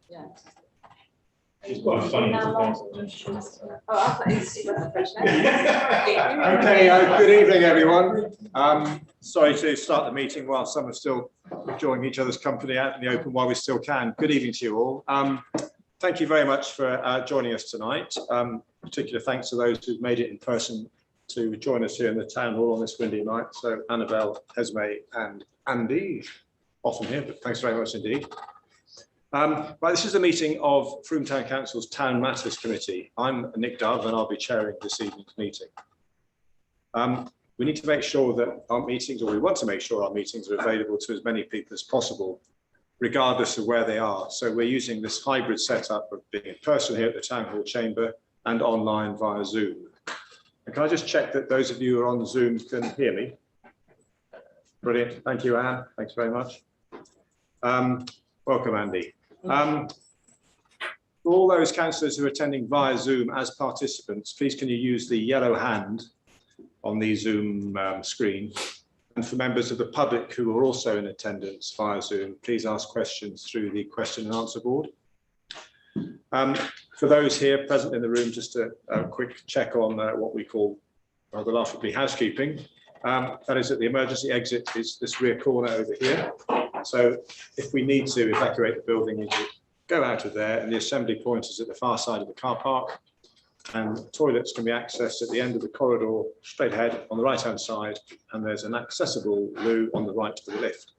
Yeah. It's quite funny. Oh, I thought you'd see what the fresh Okay, good evening, everyone. Sorry to start the meeting while some are still enjoying each other's company out in the open while we still can. Good evening to you all. Thank you very much for joining us tonight. Particular thanks to those who've made it in person to join us here in the town hall on this windy night. So Annabelle, Esme and Andy, often here, but thanks very much indeed. Right, this is a meeting of Broomtown Council's Town Matters Committee. I'm Nick Dove and I'll be chairing this evening's meeting. We need to make sure that our meetings, or we want to make sure our meetings are available to as many people as possible, regardless of where they are. So we're using this hybrid setup of being in person here at the Town Hall Chamber and online via Zoom. And can I just check that those of you who are on Zoom can hear me? Brilliant, thank you, Anne, thanks very much. Welcome, Andy. For all those councillors who are attending via Zoom as participants, please can you use the yellow hand on the Zoom screen? And for members of the public who are also in attendance via Zoom, please ask questions through the question and answer board. For those here present in the room, just a quick check on what we call rather laughably housekeeping. That is that the emergency exit is this rear corner over here. So if we need to evacuate the building, we can go out of there, and the assembly point is at the far side of the car park, and toilets can be accessed at the end of the corridor straight ahead on the right hand side, and there's an accessible loo on the right of the lift.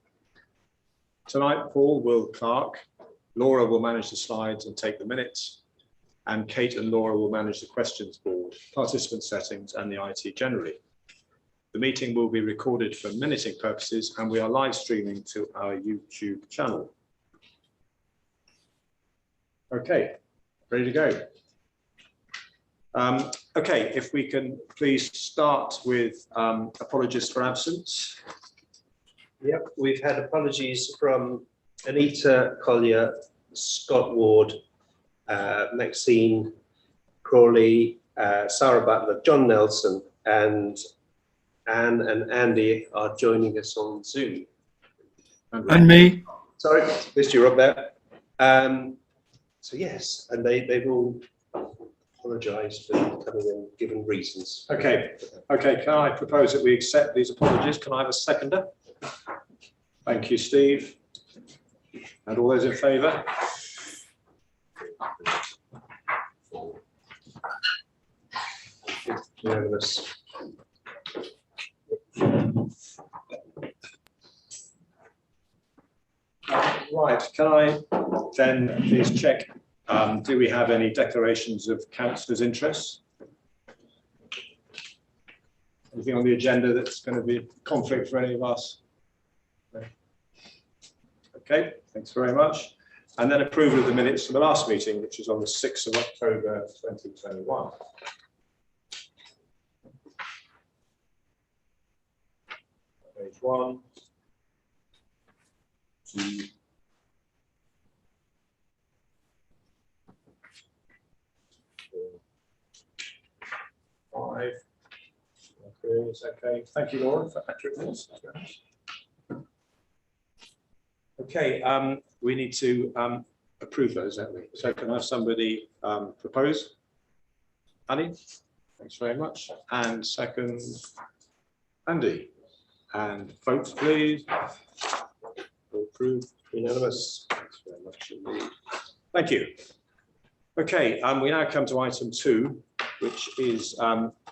Tonight Paul will clerk, Laura will manage the slides and take the minutes, and Kate and Laura will manage the questions board, participant settings and the IT generally. The meeting will be recorded for minuting purposes, and we are live streaming to our YouTube channel. Okay, ready to go. Okay, if we can please start with apologies for absence. Yep, we've had apologies from Anita Collier, Scott Ward, Maxine Crawley, Sarah Butler, John Nelson, and Anne and Andy are joining us on Zoom. And me. Sorry, missed you, Rob, there. So yes, and they've all apologised for coming and given reasons. Okay, can I propose that we accept these apologies? Can I have a seconder? Thank you, Steve. And all those in favour? Unanimous. Right, can I then please check, do we have any declarations of councillors' interests? Anything on the agenda that's going to be a conflict for any of us? No. Okay, thanks very much. And then approval of the minutes from the last meeting, which is on the 6th of October 2021. Page 1, 2, 4, 5. Okay, thank you, Laura, for accurate notes. Okay, we need to approve those, don't we? So can I have somebody propose? Annie, thanks very much. And second, Andy. And votes, please. Approved, unanimous. Thanks very much indeed. Thank you. Okay, we now come to item 2, which is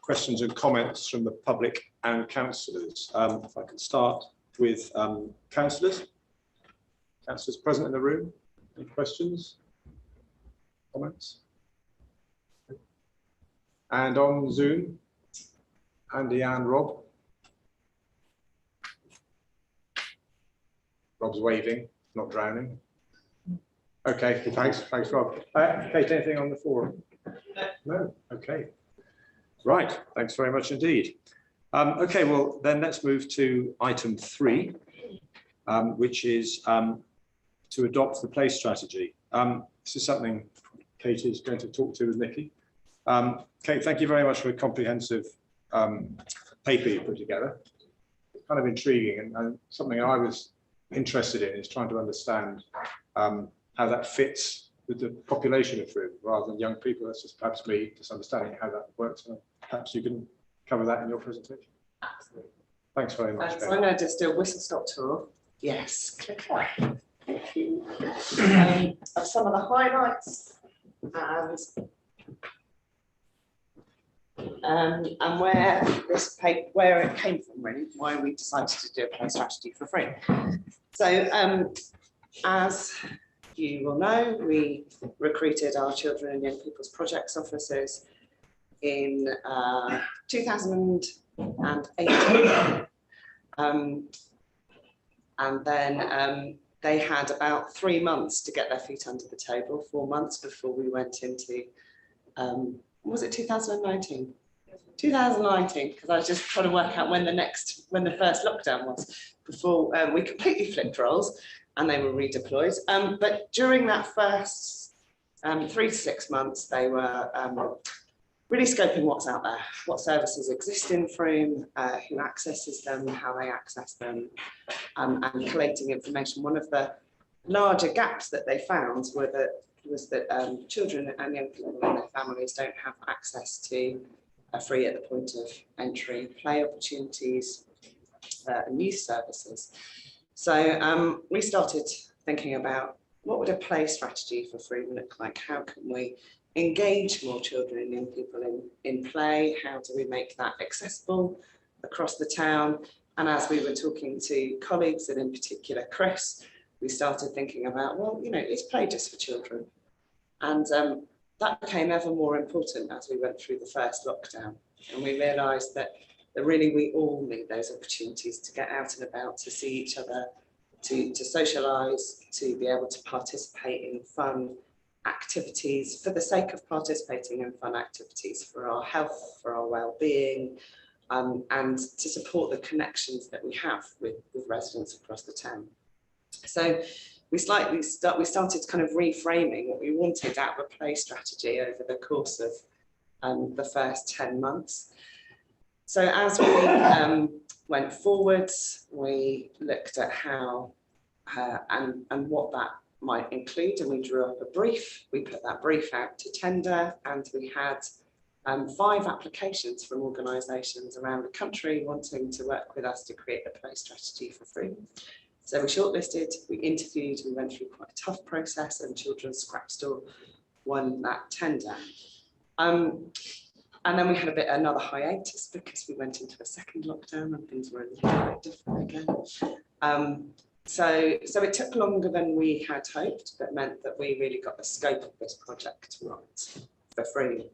questions and comments from the public and councillors. If I can start with councillors. Councillors present in the room. Any questions? Comments? And on Zoom, Andy and Rob. Rob's waving, not drowning. Okay, thanks, Rob. Kate, anything on the forum? No, okay. Right, thanks very much indeed. Okay, well, then let's move to item 3, which is to adopt the place strategy. This is something Kate is going to talk to with Nikki. Kate, thank you very much for a comprehensive paper you put together. It's kind of intriguing, and something I was interested in is trying to understand how that fits with the population of Frome rather than young people. That's just perhaps me just understanding how that works. And perhaps you can cover that in your presentation. Absolutely. Thanks very much. So I'm going to just do a whistle-stop tour. Yes, click that. Thank you. Of some of the highlights and where this paper, where it came from, really, why we decided to do a play strategy for free. So, as you will know, we recruited our children and young people's projects officers in 2018. And then they had about 3 months to get their feet under the table, 4 months before we went into, was it 2019? 2019, because I was just trying to work out when the first lockdown was, before we completely flipped roles and they were redeployed. But during that first 3 to 6 months, they were really scoping what's out there, what services exist in Frome, who accesses them, how they access them, and collating information. One of the larger gaps that they found was that children and young people and their families don't have access to free at the point of entry play opportunities and youth services. So we started thinking about what would a play strategy for Frome look like? How can we engage more children and young people in play? How do we make that accessible across the town? And as we were talking to colleagues, and in particular Chris, we started thinking about, well, you know, is play just for children? And that became ever more important as we went through the first lockdown. And we realised that really we all need those opportunities to get out and about, to see each other, to socialise, to be able to participate in fun activities for the sake of participating in fun activities, for our health, for our well-being, and to support the connections that we have with residents across the town. So we started kind of reframing what we wanted out of a play strategy over the course of the first 10 months. So as we went forwards, we looked at how and what that might include, and we drew up a brief. We put that brief out to tender, and we had 5 applications from organisations around the country wanting to work with us to create a play strategy for Frome. So we shortlisted, we interviewed, we went through quite a tough process, and Children's Scrap Store won that tender. And then we had another hiatus because we went into a second lockdown and things were a little bit different again. So it took longer than we had hoped, but meant that we really got the scope of this project right for Frome.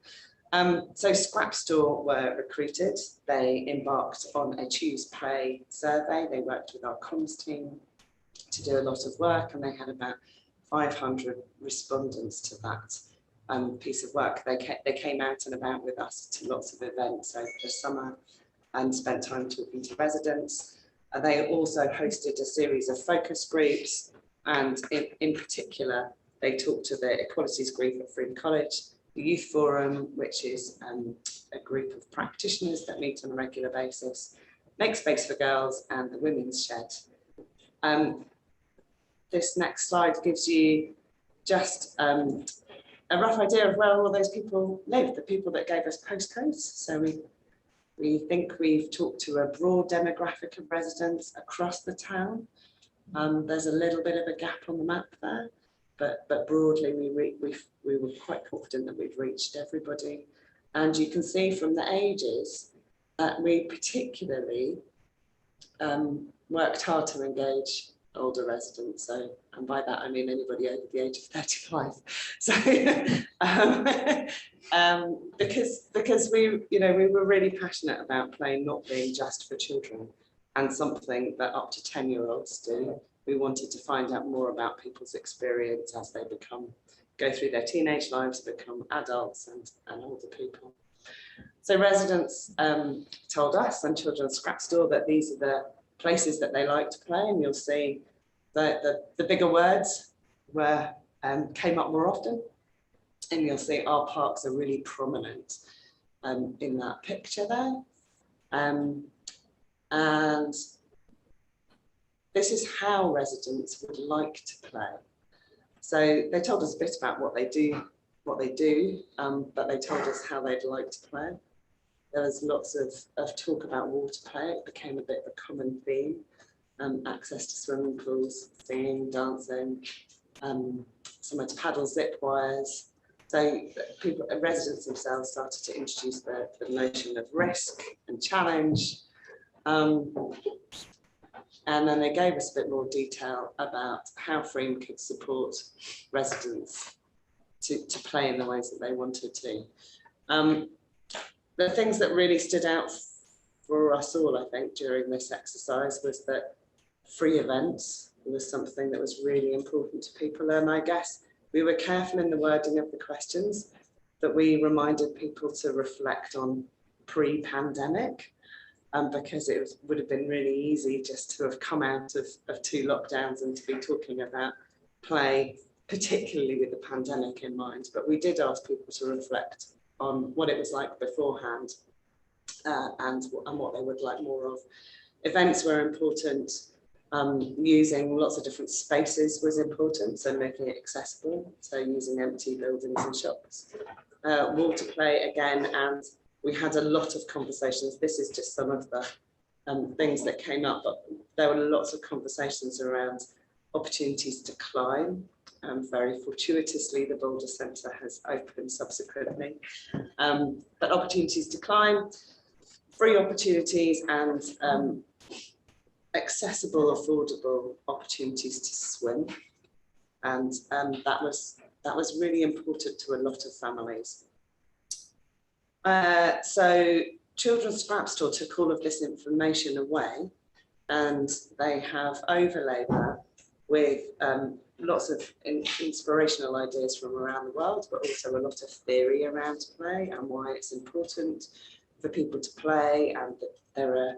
So Scrap Store were recruited. They embarked on a Choose Play survey. They worked with our comms team to do a lot of work, and they had about 500 respondents to that piece of work. They came out and about with us to lots of events over the summer and spent time talking to residents. They also hosted a series of focus groups, and in particular, they talked to the Equalities Group at Frome College, the Youth Forum, which is a group of practitioners that meet on a regular basis, Make Space for Girls, and the Women's Shed. This next slide gives you just a rough idea of where all those people live, the people that gave us postcodes. So we think we've talked to a broad demographic of residents across the town. There's a little bit of a gap on the map there, but broadly we were quite confident that we'd reached everybody. And you can see from the ages that we particularly worked hard to engage older residents. So, and by that I mean anybody over the age of 35. So because we were really passionate about play not being just for children and something that up to 10-year-olds do. We wanted to find out more about people's experience as they go through their teenage lives, become adults and older people. So residents told us and Children's Scrap Store that these are the places that they like to play, and you'll see the bigger words came up more often, and you'll see our parks are really prominent in that picture there. And this is how residents would like to play. So they told us a bit about what they do, but they told us how they'd like to play. There was lots of talk about water play. It became a bit of a common theme. Access to swimming pools, singing, dancing, somewhere to paddle zip wires. So people, residents themselves started to introduce the notion of risk and challenge. And then they gave us a bit more detail about how Freem could support residents to play in the ways that they wanted to. The things that really stood out for us all, I think, during this exercise was that free events was something that was really important to people. And I guess we were careful in the wording of the questions, that we reminded people to reflect on pre-pandemic, because it would have been really easy just to have come out of 2 lockdowns and to be talking about play, particularly with the pandemic in mind. But we did ask people to reflect on what it was like beforehand, and what they would like more of. Events were important. Using lots of different spaces was important, so making it accessible, so using empty buildings and shops. Water play again, and we had a lot of conversations. This is just some of the things that came up, but there were lots of conversations around opportunities to climb. Very fortuitously, the Boulder Centre has opened subsequently, but opportunities to climb, free opportunities, and accessible, affordable opportunities to swim, and that was really important to a lot of families. So Children's Scrap Store took all of this information away, and they have overlaid that with lots of inspirational ideas from around the world, but also a lot of theory around play and why it's important for people to play, and that there are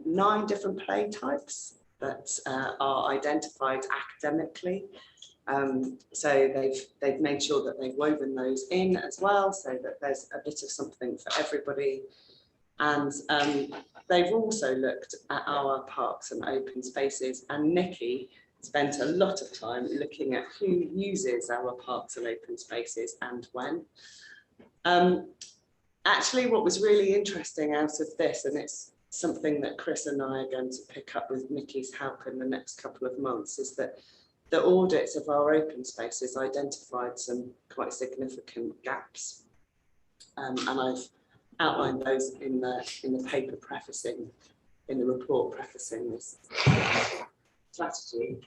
9 different play types that are identified academically. So they've made sure that they've woven those in as well, so that there's a bit of something for everybody. And they've also looked at our parks and open spaces, and Nikki spent a lot of time looking at who uses our parks and open spaces and when. Actually, what was really interesting out of this, and it's something that Chris and I are going to pick up with Nikki's help in the next couple of months, is that the audits of our open spaces identified some quite significant gaps. And I've outlined those in the paper prefacing, in the report prefacing this strategy.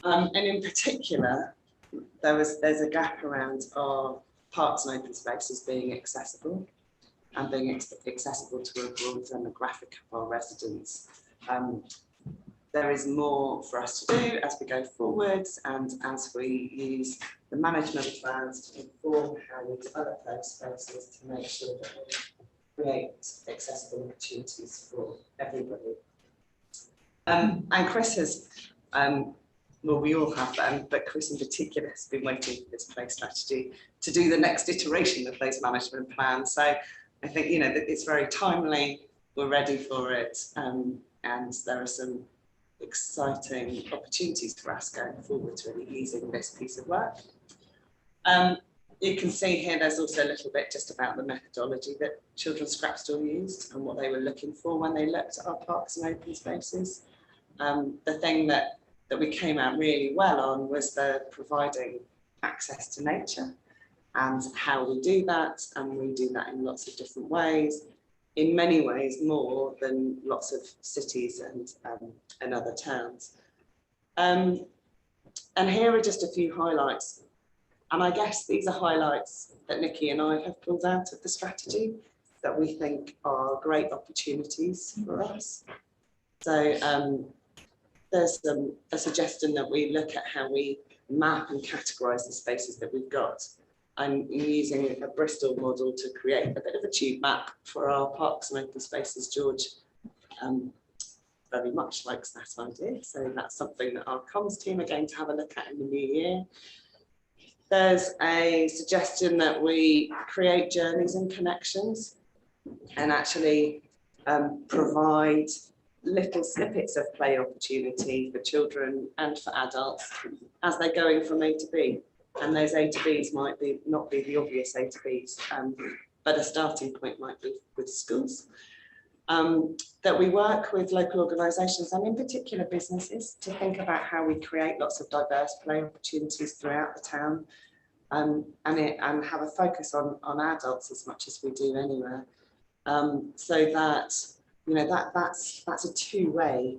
And in particular, there's a gap around our parks and open spaces being accessible, and being accessible to a broad demographic of our residents. There is more for us to do as we go forwards, and as we use the management plans to inform how we develop those spaces to make sure that we create accessible opportunities for everybody. And Chris has, well, we all have them, but Chris in particular has been waiting for this place strategy to do the next iteration of those management plans. So I think, you know, that it's very timely, we're ready for it, and there are some exciting opportunities for us going forward to really using this piece of work. You can see here there's also a little bit just about the methodology that Children's Scrap Store used and what they were looking for when they looked at our parks and open spaces. The thing that we came out really well on was the providing access to nature and how we do that, and we do that in lots of different ways, in many ways more than lots of cities and other towns. And here are just a few highlights, and I guess these are highlights that Nikki and I have pulled out of the strategy that we think are great opportunities for us. So there's a suggestion that we look at how we map and categorise the spaces that we've got. I'm using a Bristol model to create a bit of a tube map for our parks and open spaces. George very much likes that idea, so that's something that our comms team are going to have a look at in the new year. There's a suggestion that we create journeys and connections, and actually provide little snippets of play opportunity for children and for adults as they're going from A to B. And those A to Bs might be not be the obvious A to Bs, but a starting point might be with schools. That we work with local organisations and in particular businesses to think about how we create lots of diverse play opportunities throughout the town, and have a focus on adults as much as we do anywhere. So that, you know, that's a two-way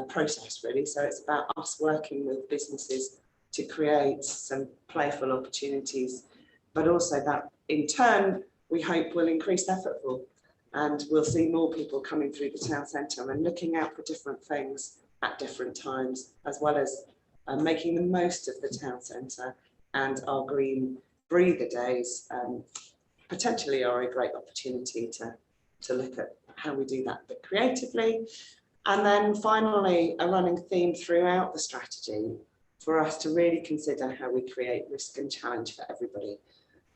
process really. So it's about us working with businesses to create some playful opportunities, but also that in turn we hope will increase their footfall, and we'll see more people coming through the town centre and looking out for different things at different times, as well as making the most of the town centre. And our green breather days potentially are a great opportunity to look at how we do that a bit creatively. And then finally, a running theme throughout the strategy for us to really consider how we create risk and challenge for everybody.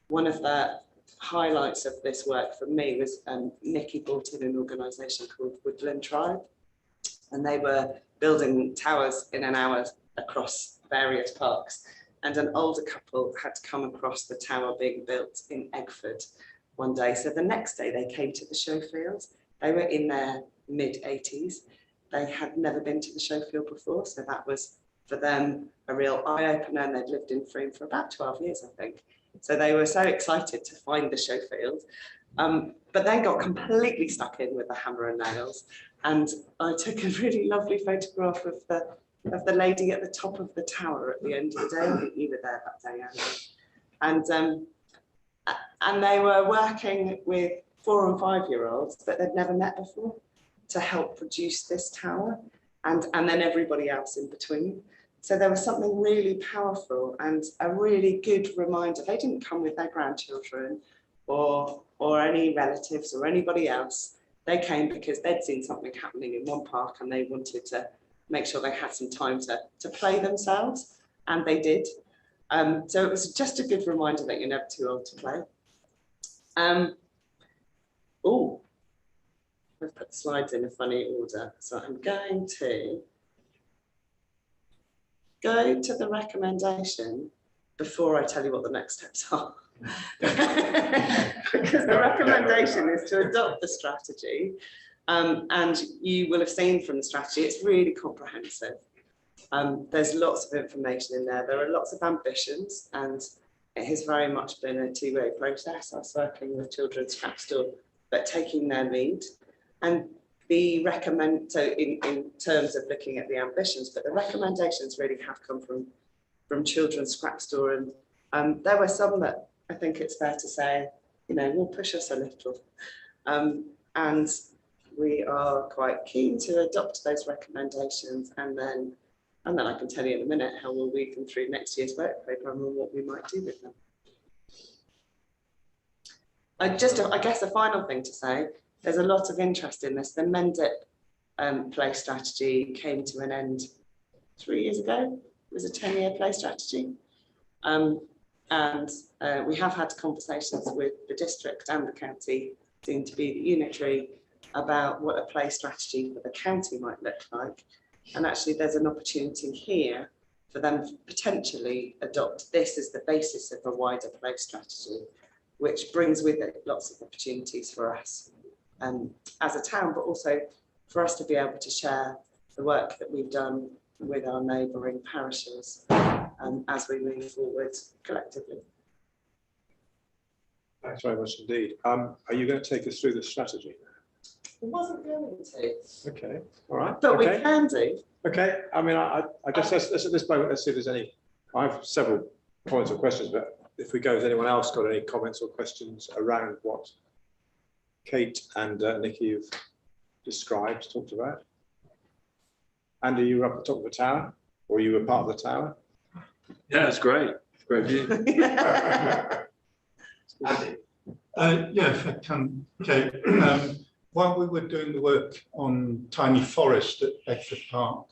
One of the highlights of this work for me was Nikki brought in an organisation called Woodland Tribe, and they were building towers in an hour across various parks. And an older couple had come across the tower being built in Eggford one day. So the next day they came to the show field. They were in their mid-80s. They had never been to the show field before. So that was for them a real eye-opener, and they'd lived in Frome for about 12 years, I think. So they were so excited to find the show field, but they got completely stuck in with the hammer and nails. And I took a really lovely photograph of the lady at the top of the tower at the end of the day. I think you were there that day, Andy. And they were working with 4 and 5-year-olds that they'd never met before to help produce this tower, and then everybody else in between. So there was something really powerful and a really good reminder. They didn't come with their grandchildren or any relatives or anybody else. They came because they'd seen something happening in one park and they wanted to make sure they had some time to play themselves, and they did. So it was just a good reminder that you're never too old to play. Oh, I've put the slides in a funny order, so I'm going to go to the recommendation before I tell you what the next steps are. Because the recommendation is to adopt the strategy, and you will have seen from the strategy it's really comprehensive. There's lots of information in there. There are lots of ambitions, and it has very much been a two-way process. I was working with Children's Scrap Store, but taking their lead. And so in terms of looking at the ambitions, but the recommendations really have come from Children's Scrap Store, and there were some that I think it's fair to say, you know, will push us a little. And we are quite keen to adopt those recommendations, and then I can tell you in a minute how we'll weave them through next year's work programme and what we might do with them. I guess a final thing to say, there's a lot of interest in this. The Mendip play strategy came to an end 3 years ago. It was a 10-year play strategy. And we have had conversations with the district and the county, soon to be the unitary, about what a play strategy for the county might look like. And actually there's an opportunity here for them to potentially adopt this as the basis of a wider play strategy, which brings with it lots of opportunities for us as a town, but also for us to be able to share the work that we've done with our neighbouring parishes as we move forward collectively. Thanks very much indeed. Are you going to take us through the strategy? I wasn't going to. Okay, all right. But okay. we can do. Okay, I mean, I guess let's at this moment, let's see if there's any, I have several points or questions, but if we go, has anyone else got any comments or questions around what Kate and Nikki have described, talked about? Andy, you were up at the top of the tower, or you were part of the tower? Yeah, it's great. Great view. Yeah, if I can, okay. While we were doing the work on Tiny Forest at Bedford Park,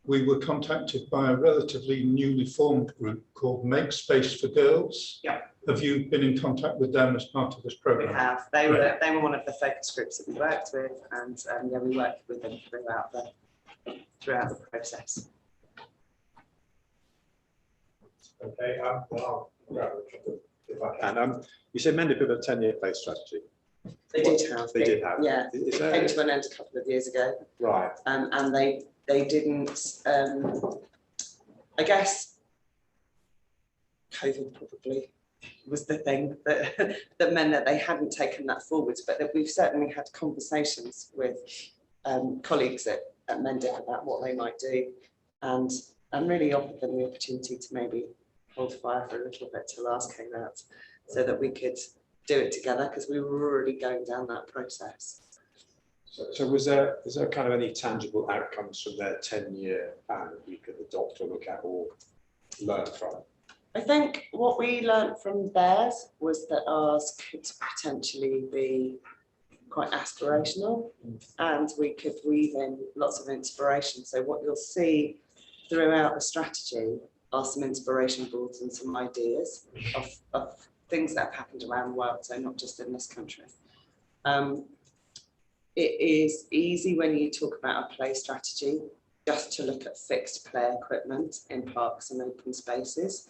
we were contacted by a relatively newly formed group called Make Space for Girls. Yeah. Have you been in contact with them as part of this We programme? have. They were one of the focus groups that we worked with, and yeah, we worked with them throughout the process. Okay, well, I'll grab a couple if I can. You said Mendip have a 10-year play strategy. They did have. They did have. Yeah. Is It there- came to an end a couple of years ago. Right. And they didn't, I guess, COVID probably was the thing that, that meant that they hadn't taken that forwards, but that we've certainly had conversations with colleagues at Mendip about what they might do, and really offered them the opportunity to maybe hold fire for a little bit till ours came out, so that we could do it together, because we were already going down that process. So was there kind of any tangible outcomes from their 10-year plan that we could adopt or look at or learn from? I think what we learned from theirs was that ours could potentially be quite aspirational, and we could weave in lots of inspiration. So what you'll see throughout the strategy are some inspiration boards and some ideas of things that have happened around the world, so not just in this country. It is easy when you talk about a play strategy just to look at fixed play equipment in parks and open spaces,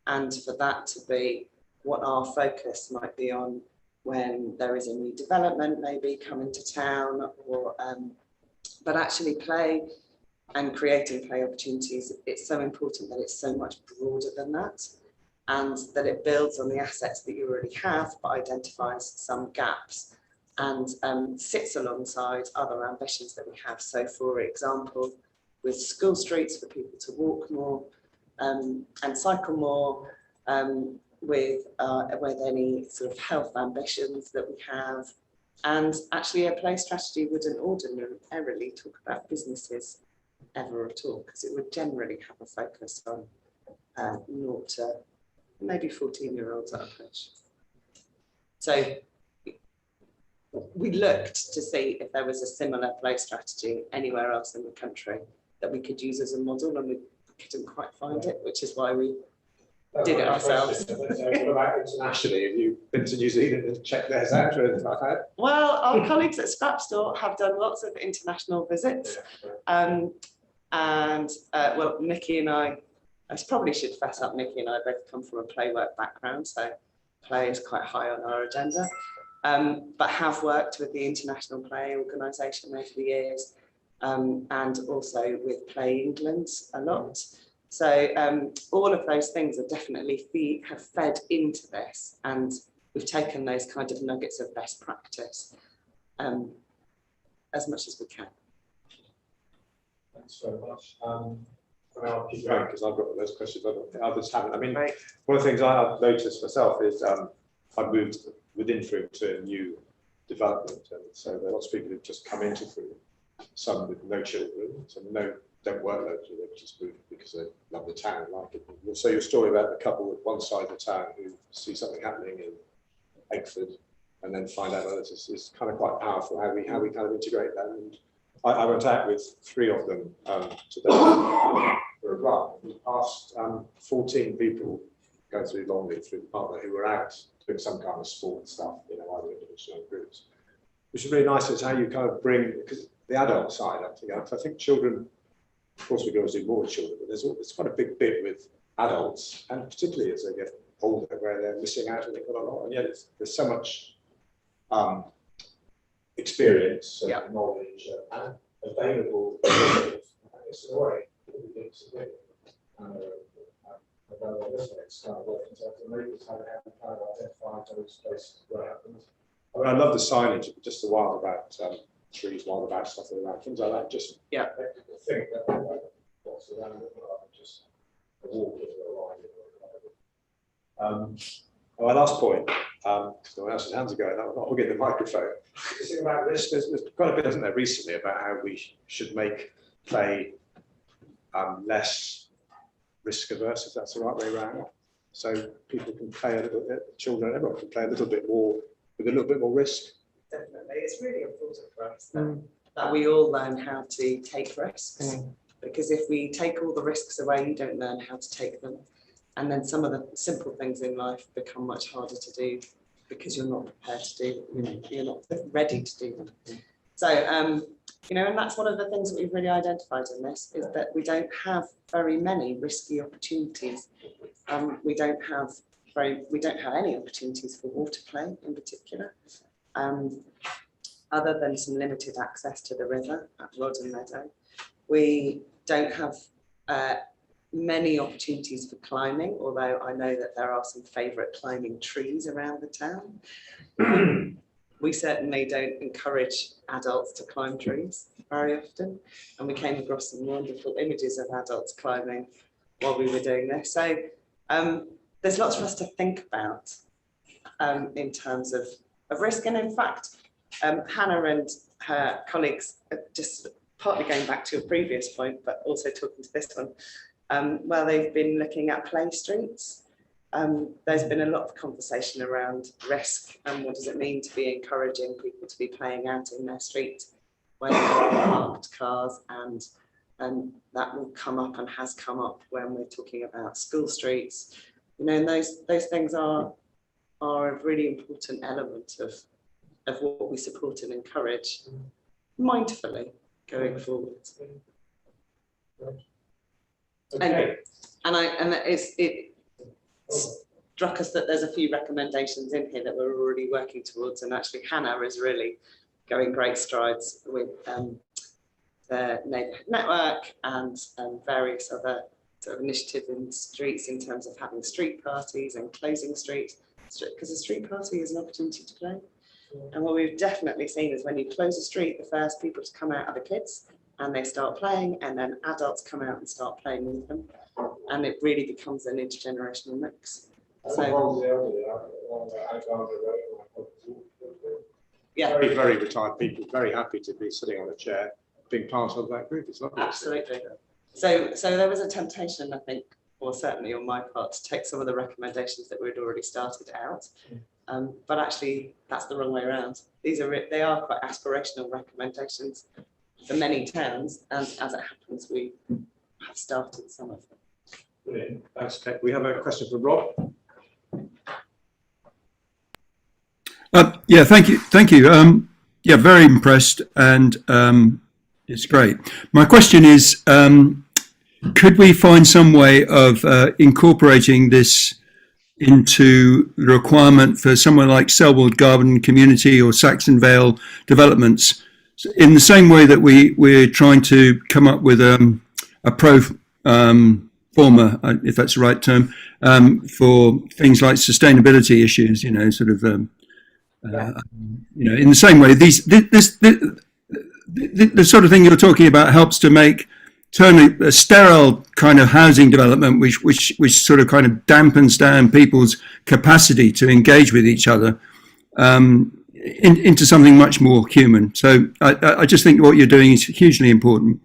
and for that to be what our focus might be on when there is a new development maybe coming to town, or but actually play and creating play opportunities, it's so important that it's so much broader than that, and that it builds on the assets that you already have but identifies some gaps and sits alongside other ambitions that we have. So for example, with school streets for people to walk more and cycle more, with any sort of health ambitions that we have. And actually a play strategy wouldn't ordinarily talk about businesses ever at all, because it would generally have a focus on 0 to maybe 14-year-olds at a push. So we looked to see if there was a similar play strategy anywhere else in the country that we could use as a model, and we couldn't quite find it, which is why we did it ourselves. What about internationally? Have you been to New Zealand and checked theirs out or anything like that? Well, our colleagues at Scrap Store have done lots of international visits. Well, Nikki and I probably should fess up, Nikki and I both come from a play work background, so play is quite high on our agenda. But have worked with the International Play Organisation over the years, and also with Play England a lot. So all of those things are definitely have fed into this, and we've taken those kind of nuggets of best practice as much as we can. Thanks very much. I'll keep going because I've got those questions, but others haven't. I mean, Right. one of the things I've noticed myself is I've moved within Froome to a new development, and so there are lots of people who've just come into Froome, some with no children, some don't work locally, they've just moved because they love the town, like it. So your story about the couple at one side of the town who see something happening in Egford and then find out that is kind of quite powerful, how we kind of integrate that. And I went out with 3 of them today for a run. We passed 14 people going through Longley through the park who were out doing some kind of sport stuff, you know, either individual or groups. Which is really nice, is how you kind of bring, because the adult side, I think children, of course we can always do more with children, but there's quite a big bit with adults, and particularly as they get older, where they're missing out and they've got a lot, and yet there's so much experience and knowledge and available. It's a way it's a bit it's kind of working to how to kind of identify those places where it happens. I mean, I love the signage, just the wild about trees, wild about stuff around, things like that. Just Yeah. I think that what's around it, just a walk or a ride. My last point, because no one else's hands are going, I'm not hogging the microphone. The thing about this, there's quite a bit, isn't there, recently about how we should make play less risk averse, if that's the right way around. So people can play a little bit, children, everyone can play a little bit more with a little bit more risk. Definitely, it's really important for us that we all learn how to take risks because if we take all the risks away, you don't learn how to take them. And then some of the simple things in life become much harder to do because you're not prepared to do, you're not ready to do them. So, and that's one of the things that we've really identified in this, is that we don't have very many risky opportunities. We don't have any opportunities for water play in particular, other than some limited access to the river at Rodden Meadow. We don't have many opportunities for climbing, although I know that there are some favourite climbing trees around the town. We certainly don't encourage adults to climb trees very often, and we came across some wonderful images of adults climbing while we were doing this. So there's lots for us to think about in terms of risk, and in fact, Hannah and her colleagues are just partly going back to a previous point, but also talking to this one, where they've been looking at play streets. There's been a lot of conversation around risk and what does it mean to be encouraging people to be playing out in their street when there are parked cars, and that will come up and has come up when we're talking about school streets. And those things are a really important element of what we support and encourage mindfully going forward. Okay. And it struck us that there's a few recommendations in here that we're already working towards, and actually Hannah is really going great strides with the neighbourhood network and various other sort of initiatives in streets in terms of having street parties and closing streets, because a street party is an opportunity to play. And what we've definitely seen is when you close a street, the first people to come out are the kids, and they start playing, and then adults come out and start playing with them, and it really becomes an intergenerational mix. So yeah, Very, very retired people, very happy to be sitting on a chair, being part of that group. It's lovely. absolutely. So there was a temptation, I think, or certainly on my part, to take some of the recommendations that we'd already started out, but actually that's the wrong way around. They are quite aspirational recommendations for many towns, and as it happens, we have started some of them. Brilliant. Thanks, Kate. We have a question from Rob. Yeah, thank you. Yeah, very impressed, and it's great. My question is, could we find some way of incorporating this into the requirement for someone like Selwood Garden Community or Saxon Vale Developments, in the same way that we're trying to come up with a pro forma, if that's the right term, for things like sustainability issues, sort of, in the same way, the sort of thing you're talking about helps to turn a sterile kind of housing development, which sort of kind of dampens down people's capacity to engage with each other, into something much more human. So I just think what you're doing is hugely important.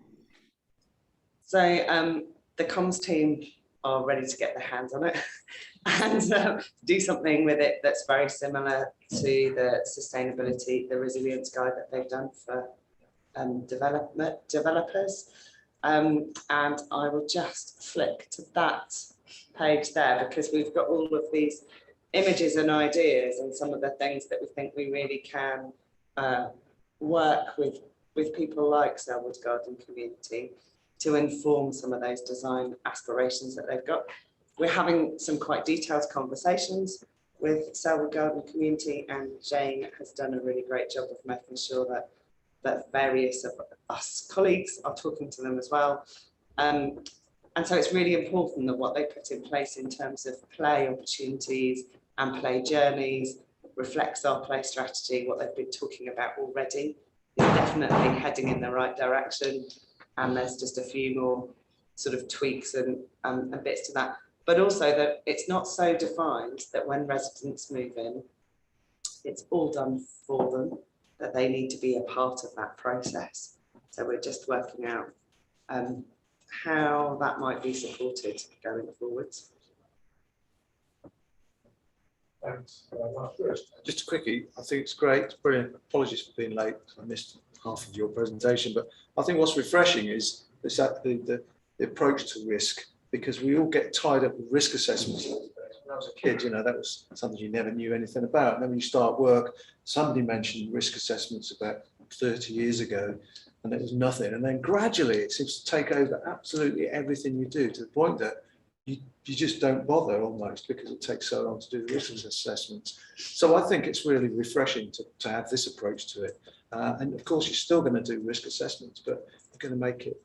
So the comms team are ready to get their hands on it and do something with it that's very similar to the sustainability, the resilience guide that they've done for developers. And I will just flick to that page there, because we've got all of these images and ideas and some of the things that we think we really can work with people like Selwood Garden Community to inform some of those design aspirations that they've got. We're having some quite detailed conversations with Selwood Garden Community, and Jane has done a really great job of making sure that various of us colleagues are talking to them as well. And so it's really important that what they put in place in terms of play opportunities and play journeys reflects our play strategy. What they've been talking about already is definitely heading in the right direction. And there's just a few more sort of tweaks and bits to that. But also that it's not so defined that when residents move in, it's all done for them, that they need to be a part of that process. So we're just working out how that might be supported going forwards. Thanks. Just quickly, I think it's great. It's brilliant. Apologies for being late. I missed half of your presentation, but I think what's refreshing is It's that the approach to risk, because we all get tied up with risk assessments. When I was a kid, that was something you never knew anything about. And then when you start work, somebody mentioned risk assessments about 30 years ago, and it was nothing. And then gradually it seems to take over absolutely everything you do, to the point that you just don't bother almost, because it takes so long to do the risk assessments. So I think it's really refreshing to have this approach to it. And of course, you're still going to do risk assessments, but you're going to make it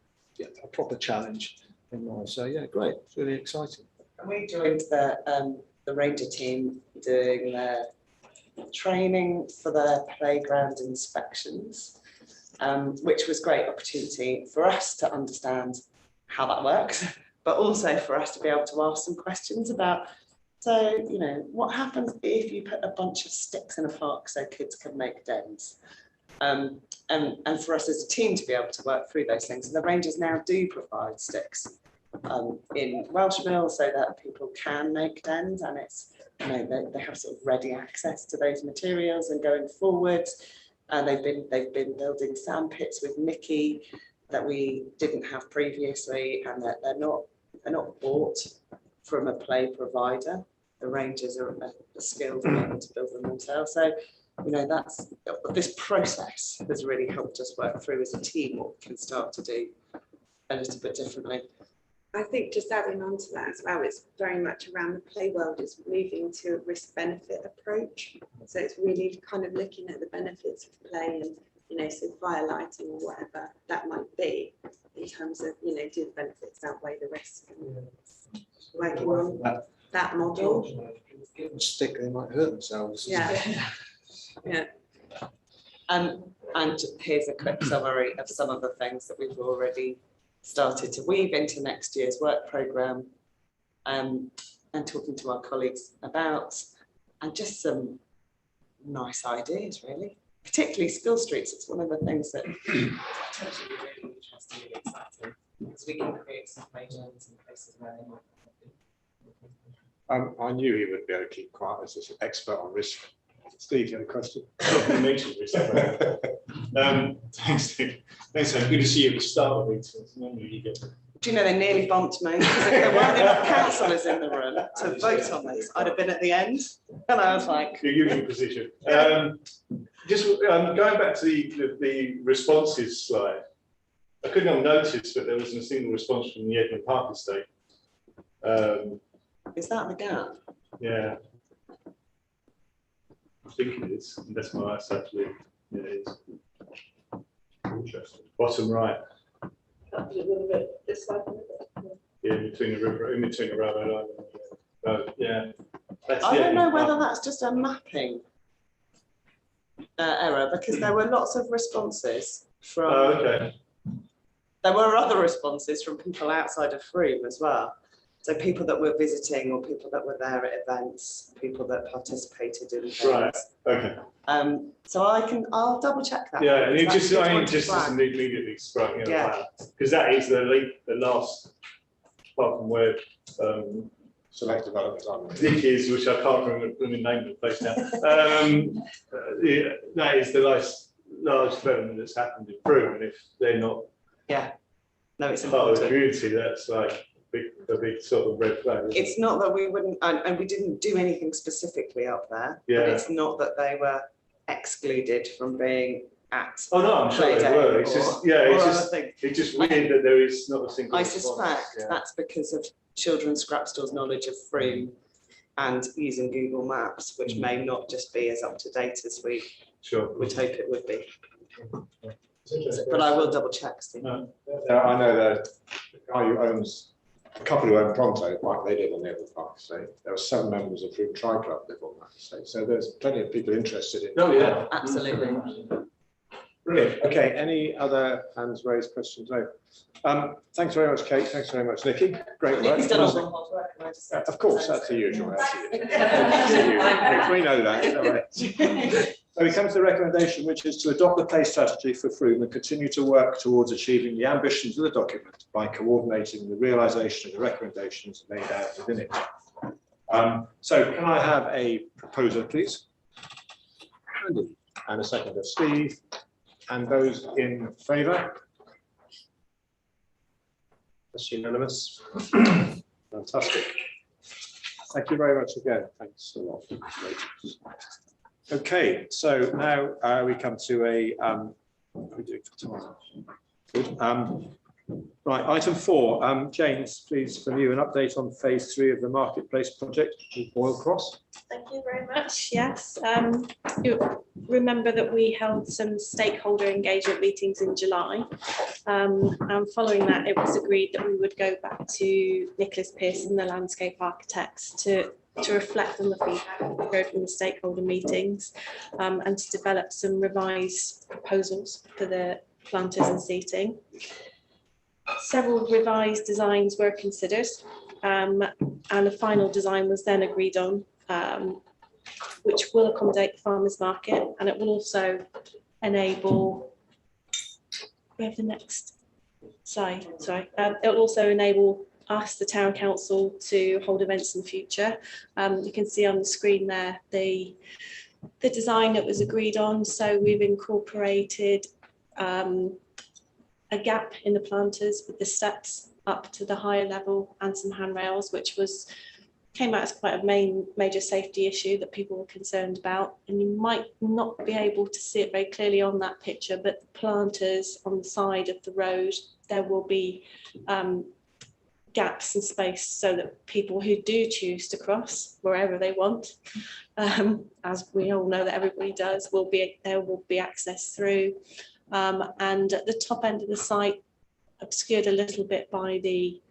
a proper challenge in life. So yeah, great. It's really exciting. And we joined the ranger team doing their training for their playground inspections, which was great opportunity for us to understand how that works, but also for us to be able to ask some questions about, so, what happens if you put a bunch of sticks in a park so kids can make dens? And for us as a team to be able to work through those things. And the Rangers now do provide sticks in Welsh Mill so that people can make dens, and it's, they have sort of ready access to those materials. And going forwards, they've been building sand pits with Mickey that we didn't have previously, and that they're not bought from a play provider. The Rangers are skilled and able to build them themselves. So, that's, this process has really helped us work through as a team what we can start to do a little bit differently. I think just adding on to that as well, it's very much around the play world is moving to a risk-benefit approach. So it's really kind of looking at the benefits of play and, so firelighting or whatever that might be, in terms of, do the benefits outweigh the risk? And working on that model. Give them a stick, they might hurt themselves. Yeah. Yeah. And here's a quick summary of some of the things that we've already started to weave into next year's work programme, and talking to our colleagues about, and just some nice ideas really, particularly Spill Streets. It's one of the things that potentially really interesting and exciting, because we can create some playgrounds and places where they might not be. I knew he would be able to keep quiet as an expert on risk. Steve, you had a question? Thanks, Steve. Thanks, Sam. Good to see you at the start of it. Normally you get. Do you know, they nearly bumped me, because if there weren't enough councillors in the room to vote on this, I'd have been at the end. And I was like, Your usual position. Just going back to the responses slide, I couldn't have noticed that there wasn't a single response from the Edmund Park estate. is that the gap? Yeah. I think it is. And that's my eyesight. Yeah, it is. Interesting. Bottom right. A little bit this way. Yeah, between the river, in between the railway line. Yeah. That's I the don't know Edmund whether Park. that's just a mapping error, because there were lots of responses from, Oh, okay. there were other responses from people outside of Frome as well. So people that were visiting, or people that were there at events, people that participated in things. Right. Okay. So I'll double check that. Yeah, and it That's just, a good I one mean, to just flag. immediately struck me. Yeah. Because that is the last, apart from where Select development on. Dick is, which I can't remember the name of the place now. Yeah, that is the last large development that's happened in Broome, and if they're not Yeah, no, it's part of the important. community, that's like a big sort of red flag. isn't it? It's not that we wouldn't, and we didn't do anything specifically up there, but Yeah. it's not that they were excluded from being at Oh no, I'm sure play they day were. It's just, yeah, or it's other just, things. it's just weird that there is not a single. I response. suspect Yeah. that's because of Children's Scrap Store's knowledge of Frome and using Google Maps, which may not just be as up to date as we Sure. would hope it would be. But I will double check, Steve. No. I know the guy who owns, a couple who own Pronto, like they did on the Edmund Park estate. There were 7 members of Fruit Tri Club live on that estate. So there's plenty of people interested in. Oh, yeah. Absolutely. Brilliant. Okay, any other hands raised, questions? No. Thanks very much, Kate. Thanks very much, Nikki. Great work. He's done all the hard work, and I just had to Of course, present that's the it. usual. We know that. All right. So we come to the recommendation, which is to adopt the play strategy for Frome and continue to work towards achieving the ambitions of the document by coordinating the realisation of the recommendations laid out within it. So can I have a proposer, please? Andy. And a second of Steve. And those in favour? That's unanimous. Fantastic. Thank you very much again. Thanks a lot. Great. Okay, so now we come to a, what are we doing for time? Good. Right, item 4. James, please, from you, an update on phase 3 of the marketplace project with Boyle Cross. Thank you very much. Yes, you remember that we held some stakeholder engagement meetings in July, and following that, it was agreed that we would go back to Nicholas Pearson, the landscape architects, to reflect on the feedback that we heard from the stakeholder meetings, and to develop some revised proposals for the planters and seating. Several revised designs were considered, and a final design was then agreed on, which will accommodate the farmers market, and it will also enable, we have the next slide, sorry, it will also enable us, the town council, to hold events in the future. You can see on the screen there the design that was agreed on. So we've incorporated a gap in the planters with the steps up to the higher level and some handrails, which came out as quite a major safety issue that people were concerned about. And you might not be able to see it very clearly on that picture, but the planters on the side of the road, there will be gaps in space so that people who do choose to cross wherever they want, as we all know that everybody does, there will be access through. And at the top end of the site, obscured a little bit by the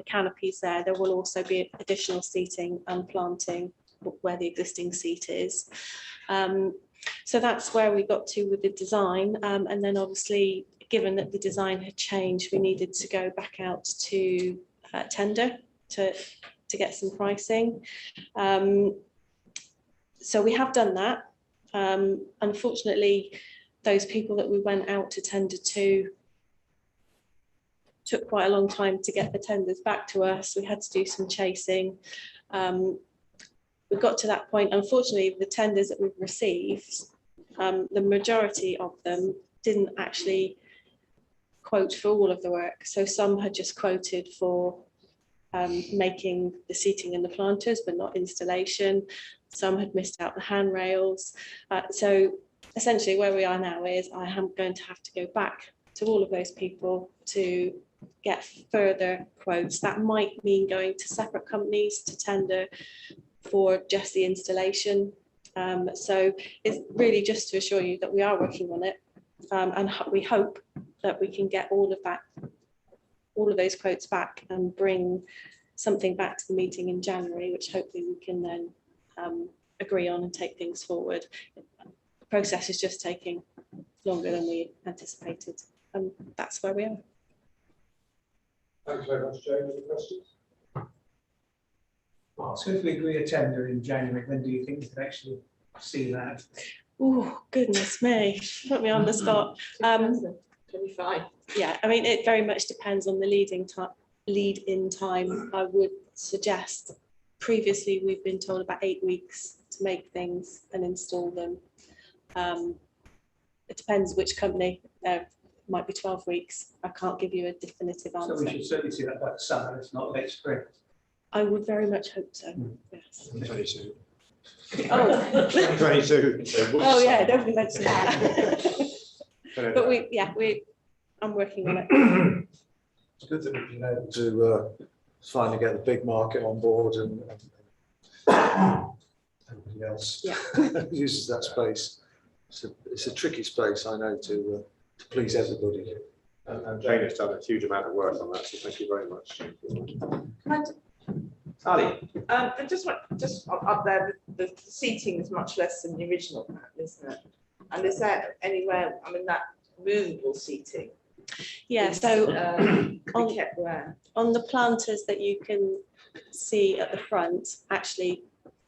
canopies there will also be additional seating and planting where the existing seat is. So that's where we got to with the design. And then obviously, given that the design had changed, we needed to go back out to tender to get some pricing. So we have done that. Unfortunately, those people that we went out to tender to took quite a long time to get the tenders back to us. We had to do some chasing. We got to that point. Unfortunately, the tenders that we've received, the majority of them didn't actually quote for all of the work. So some had just quoted for making the seating and the planters, but not installation. Some had missed out the handrails. So essentially where we are now is I am going to have to go back to all of those people to get further quotes. That might mean going to separate companies to tender for just the installation. So it's really just to assure you that we are working on it, and we hope that we can get all of those quotes back and bring something back to the meeting in January, which hopefully we can then agree on and take things forward. The process is just taking longer than we anticipated, and that's where we are. Thanks very much, Jane. Any questions? So if we agree a tender in January, when do you think we can actually see that? Oh, goodness me, put me on the spot. 25. Yeah, I mean, it very much depends on the lead-in time. I would suggest previously we've been told about 8 weeks to make things and install them. It depends which company. Might be 12 weeks. I can't give you a definitive answer. So we should certainly see that by the summer, if not late spring. I would very much hope so. Yes. 22. Oh. 22. Oh yeah, don't mention that. But I'm working on it. It's good that we've been able to finally get the big market on board and everybody else uses that space. It's a tricky space, I know, to please everybody. And Jane has done a huge amount of work on that, so thank you very much. Ali. Just up there, the seating is much less than the original plan, isn't it? And is there anywhere, I mean, that movable seating? Yeah, so on the planters that you can see at the front, actually,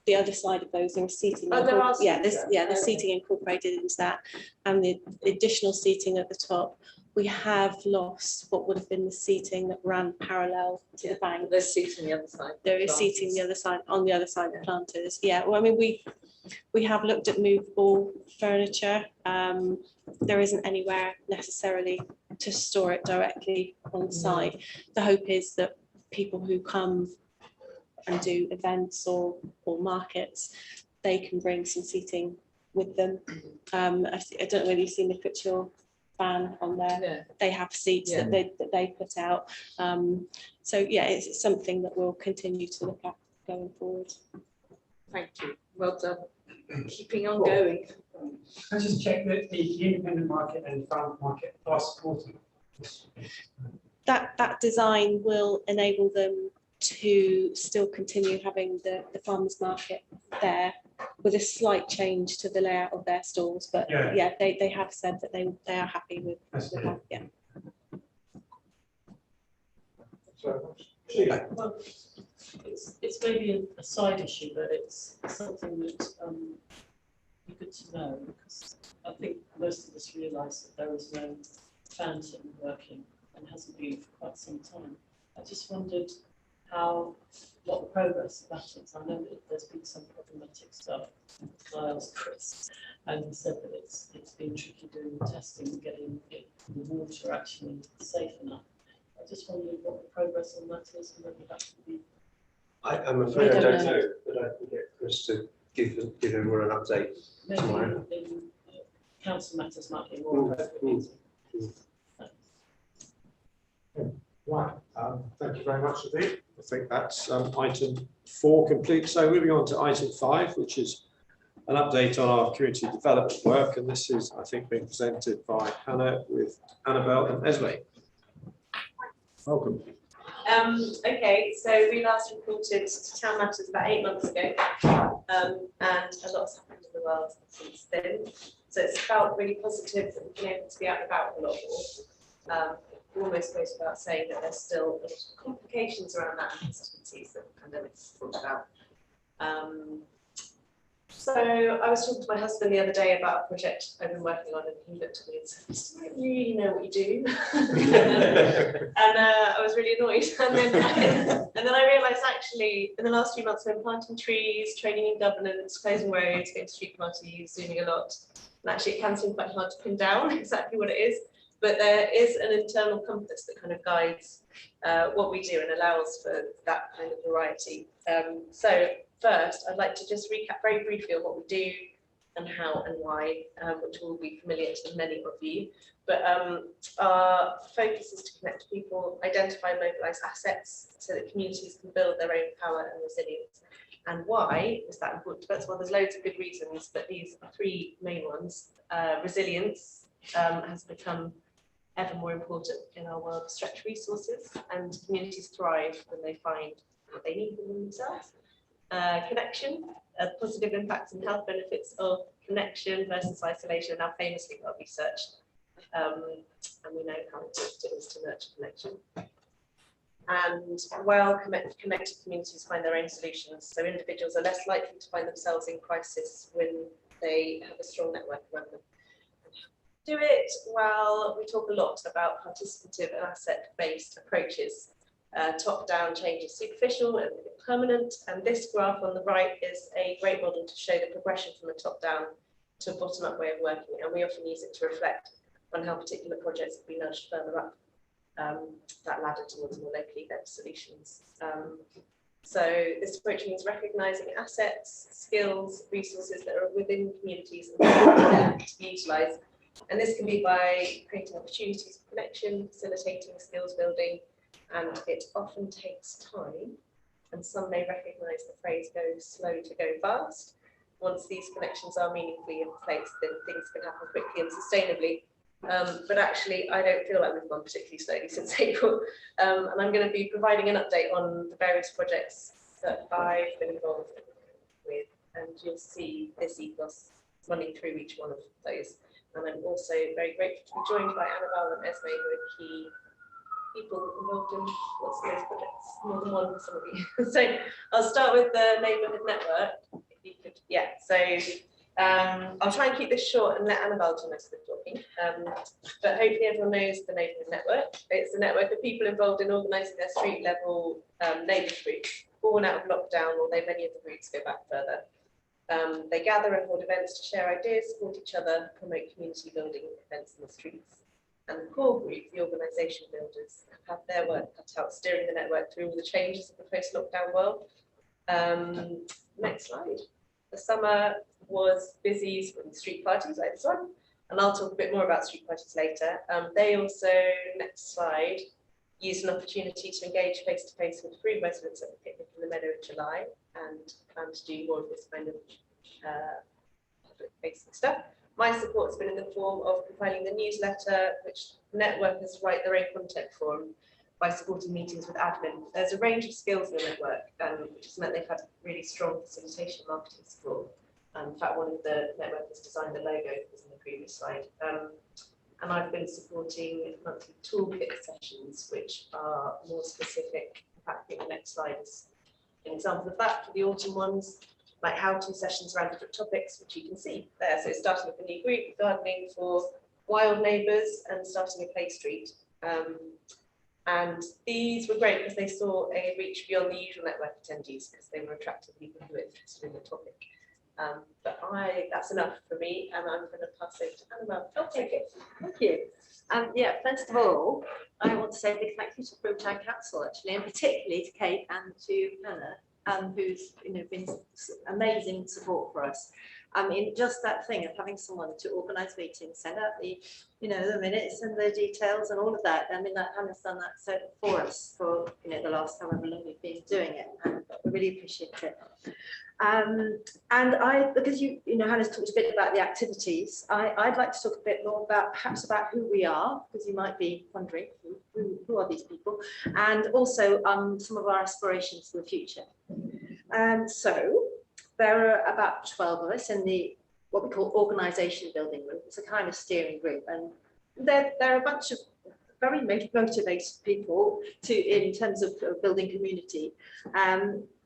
the other side of those are seating. The seating incorporated into that, and the additional seating at the top. We have lost what would have been the seating that ran parallel to the bank. There's seating the other side. There is seating on the other side of the planters. Yeah, well, I mean, we have looked at movable furniture. There isn't anywhere necessarily to store it directly on site. The hope is that people who come and do events or markets, they can bring some seating with them. I don't know whether you've seen the picture van on there. Yeah. They have seats that they put out. So yeah, it's something that we'll continue to look at going forward. Thank you. Well done. Keeping on going. I just check that the independent market and farm market are supporting this. That design will enable them to still continue having the farmers market there with a slight change to the layout of their stalls. But yeah, they have said that they are happy with that. Yeah. Well, it's maybe a side issue, but it's something that be good to know, because I think most of us realise that there is no fountain working and hasn't been for quite some time. I just wondered what the progress of that is. I know that there's been some problematic stuff. I asked Chris, and he said that it's been tricky doing the testing and getting the water actually safe enough. I just wondered what the progress on that is and whether that could be. I'm afraid I don't know, but I can get Chris to give everyone an update tomorrow. Maybe in council matters might be more appropriate. Right, thank you very much indeed. I think that's item 4 complete. So moving on to item 5, which is an update on our community development work. And this is, I think, being presented by Hannah with Annabelle and Esme. Welcome. Okay, so we last reported to Town Matters about 8 months ago, and a lot's happened in the world since then. So it's felt really positive that we've been able to be out and about a lot more. Almost goes without saying that there's still a lot of complications around that consistencies that the pandemic's brought about. So I was talking to my husband the other day about a project I've been working on, and he looked at me and said, "I don't really know what you do." And I was really annoyed. And then I realised actually in the last few months I've been planting trees, training in governance, closing roads, going to street parties, zooming a lot. And actually it can seem quite hard to pin down exactly what it is. But there is an internal compass that kind of guides what we do and allows for that kind of variety. So first, I'd like to just recap very briefly on what we do and how and why, which will be familiar to many of you. But our focus is to connect people, identify and mobilise assets so that communities can build their own power and resilience. And why is that important? First of all, there's loads of good reasons, but these are 3 main ones. Resilience has become ever more important in our world of stretched resources, and communities thrive when they find what they need within themselves. Connection, positive impacts and health benefits of connection versus isolation are now famously well researched, and we know how important it is to nurture connection. And well-connected communities find their own solutions, so individuals are less likely to find themselves in crisis when they have a strong network around them. Do it? Well, we talk a lot about participative and asset-based approaches. Top-down change is superficial and permanent, and this graph on the right is a great model to show the progression from a top-down to a bottom-up way of working, and we often use it to reflect on how particular projects have been nudged further up that ladder towards more locally led solutions. So this approach means recognising assets, skills, resources that are within communities and to be utilised. And this can be by creating opportunities for connection, facilitating skills building, and it often takes time. And some may recognise the phrase "go slow to go fast." Once these connections are meaningfully in place, then things can happen quickly and sustainably. But actually, I don't feel like we've gone particularly slowly since April. And I'm going to be providing an update on the various projects that I've been involved with, and you'll see this ethos running through each one of those. And I'm also very grateful to be joined by Annabelle and Esme, who are key people involved in lots of those projects, more than one for some of you. So I'll start with the neighbourhood network. If you could, yeah. So I'll try and keep this short and let Annabelle do most of the talking. But hopefully everyone knows the neighbourhood network. It's a network of people involved in organising their street level neighbours groups, born out of lockdown, although many of the groups go back further. They gather and hold events to share ideas, support each other, promote community building events in the streets. and the core group, the organisation builders, have their work cut out steering the network through all the changes of the post-lockdown world. Next slide. The summer was busy with street parties like this one, and I'll talk a bit more about street parties later. They also, next slide, used an opportunity to engage face-to-face with free residents at the picnic in the meadow in July, and plan to do more of this kind of public-facing stuff. My support has been in the form of compiling the newsletter, which networkers write their own content for, by supporting meetings with admin. There's a range of skills in the network, which has meant they've had really strong facilitation marketing support. In fact, one of the networkers designed the logo that was in the previous slide. And I've been supporting monthly toolkit sessions, which are more specific. In fact, I think the next slide is an example of that for the autumn ones, like how-to sessions around different topics, which you can see there. So it's starting with a new group, gardening for wild neighbours and starting a play street. And these were great because they saw a reach beyond the usual network attendees, because they were attracting people who were interested in the topic. But that's enough for me, and I'm going to pass it to Annabelle. Okay, thank you. Yeah, first of all, I want to say a big thank you to Broomtown Council, actually, and particularly to Kate and to Hannah, who's been amazing support for us. I mean, just that thing of having someone to organise meetings, send out the the minutes and the details and all of that. I mean, that Hannah's done that so for us for the last however long we've been doing it, and we really appreciate it. And because Hannah's talked a bit about the activities, I'd like to talk a bit more perhaps about who we are, because you might be wondering who are these people, and also some of our aspirations for the future. So there are about 12 of us in what we call organisation building group. It's a kind of steering group, and there are a bunch of very motivated people in terms of building community.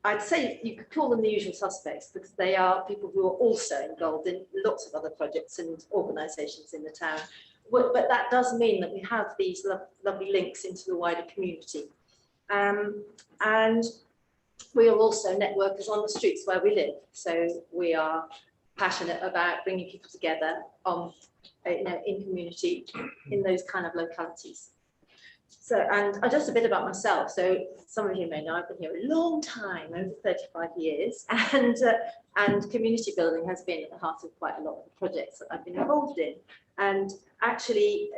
I'd say you could call them the usual suspects, because they are people who are also involved in lots of other projects and organisations in the town. But that does mean that we have these lovely links into the wider community. And we are also networkers on the streets where we live. So we are passionate about bringing people together in community in those kind of localities. So, and just a bit about myself. So some of you may know I've been here a long time, over 35 years, and community building has been at the heart of quite a lot of the projects that I've been involved in. And actually,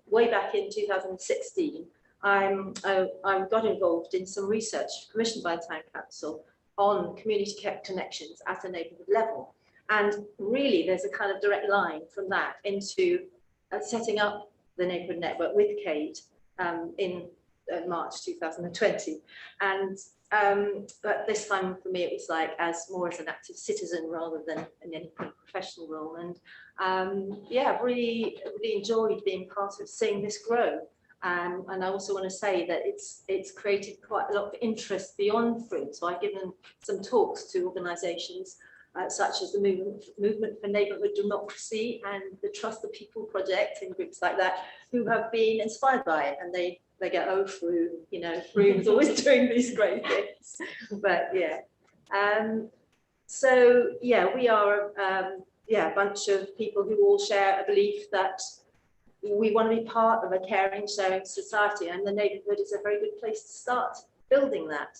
way back in 2016, I got involved in some research commissioned by the Town Council on community connections at a neighbourhood level. And really, there's a kind of direct line from that into setting up the neighbourhood network with Kate in March 2020. And but this time for me, it was like more as an active citizen rather than in any kind of professional role. And yeah, really enjoyed being part of seeing this grow. And I also want to say that it's created quite a lot of interest beyond fruit. So I've given some talks to organisations such as the Movement for Neighbourhood Democracy and the Trust the People project, in groups like that, who have been inspired by it, and they go, Froom's always doing these great things. But yeah, so yeah, we are a bunch of people who all share a belief that we want to be part of a caring, sharing society, and the neighbourhood is a very good place to start building that.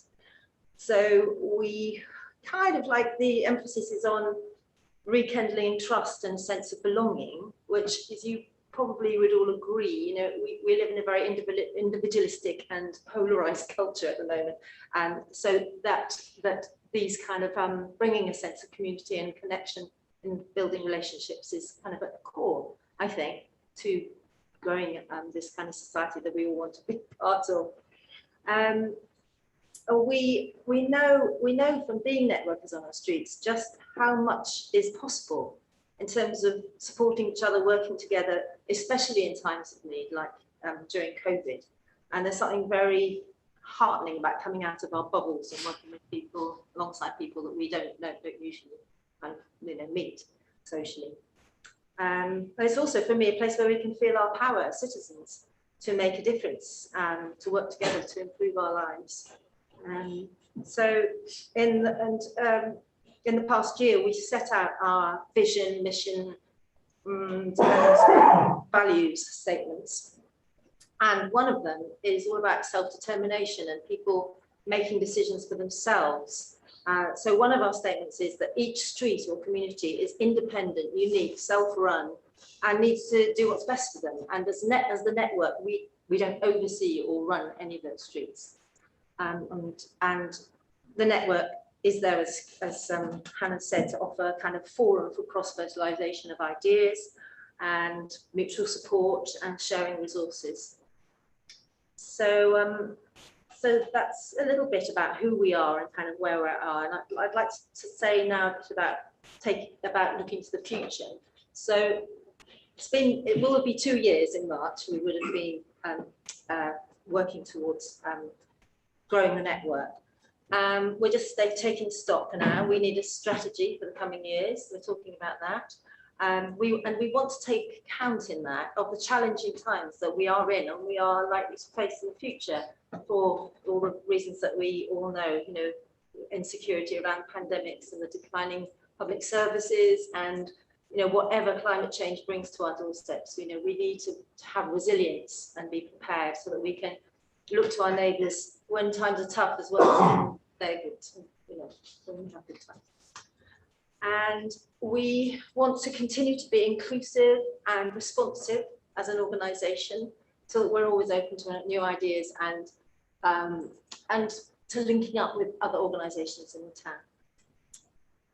So we kind of like the emphasis is on rekindling trust and sense of belonging, which, as you probably would all agree, we live in a very individualistic and polarized culture at the moment, and so that these kind of bringing a sense of community and connection and building relationships is kind of at the core, I think, to growing this kind of society that we all want to be part of. We know from being networkers on our streets just how much is possible in terms of supporting each other, working together, especially in times of need, like during COVID. And there's something very heartening about coming out of our bubbles and working with people, alongside people that we don't usually kind of meet socially. But it's also, for me, a place where we can feel our power as citizens to make a difference, to work together to improve our lives. So in the past year, we set out our vision, mission, and values statements. And one of them is all about self-determination and people making decisions for themselves. So one of our statements is that each street or community is independent, unique, self-run, and needs to do what's best for them. And as the network, we don't oversee or run any of those streets. And the network is there, as Hannah said, to offer a kind of forum for cross-fertilization of ideas and mutual support and sharing resources. So, so that's a little bit about who we are and kind of where we are. And I'd like to say now a bit about looking to the future. So it will be 2 years in March. We would have been working towards growing the network. We're just taking stock now. We need a strategy for the coming years. We're talking about that. We want to take account in that of the challenging times that we are in and we are likely to face in the future for all the reasons that we all know, you know, insecurity around pandemics and the declining public services and, you know, whatever climate change brings to our doorsteps. You know, we need to have resilience and be prepared so that we can look to our neighbours when times are tough as well as when they're good, you know, when we have good times. And we want to continue to be inclusive and responsive as an organisation, so that we're always open to new ideas and to linking up with other organisations in the town.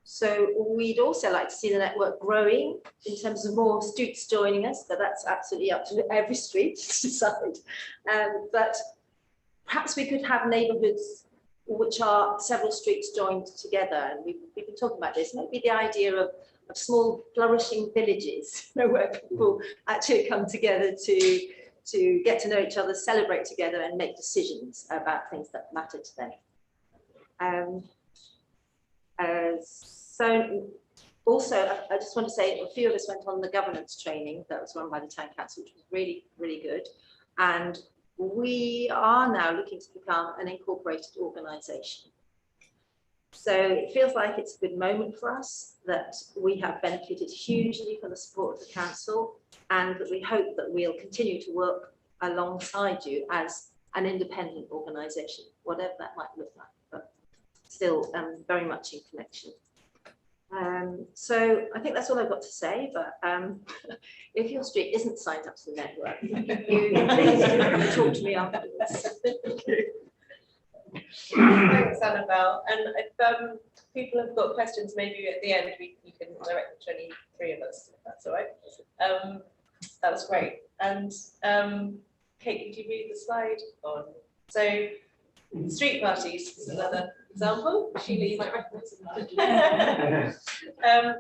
So we'd also like to see the network growing in terms of more streets joining us, but that's absolutely up to every street to decide. But perhaps we could have neighbourhoods which are several streets joined together, and we've been talking about this. Maybe the idea of small flourishing villages, you know, where people actually come together to get to know each other, celebrate together, and make decisions about things that matter to them. So also, I just want to say a few of us went on the governance training that was run by the town council, which was really, really good. And we are now looking to become an incorporated organisation. So it feels like it's a good moment for us, that we have benefited hugely from the support of the council, and that we hope that we'll continue to work alongside you as an independent organisation, whatever that might look like, but still very much in connection. So I think that's all I've got to say, but if your street isn't signed up to the network, you please do come and talk to me afterwards. Thanks, Annabelle. And if people have got questions, maybe at the end you can direct them to any three of us, if that's all right. That was great. And Kate, could you read the slide on? So street parties is another example. Sheila, you might recognise it.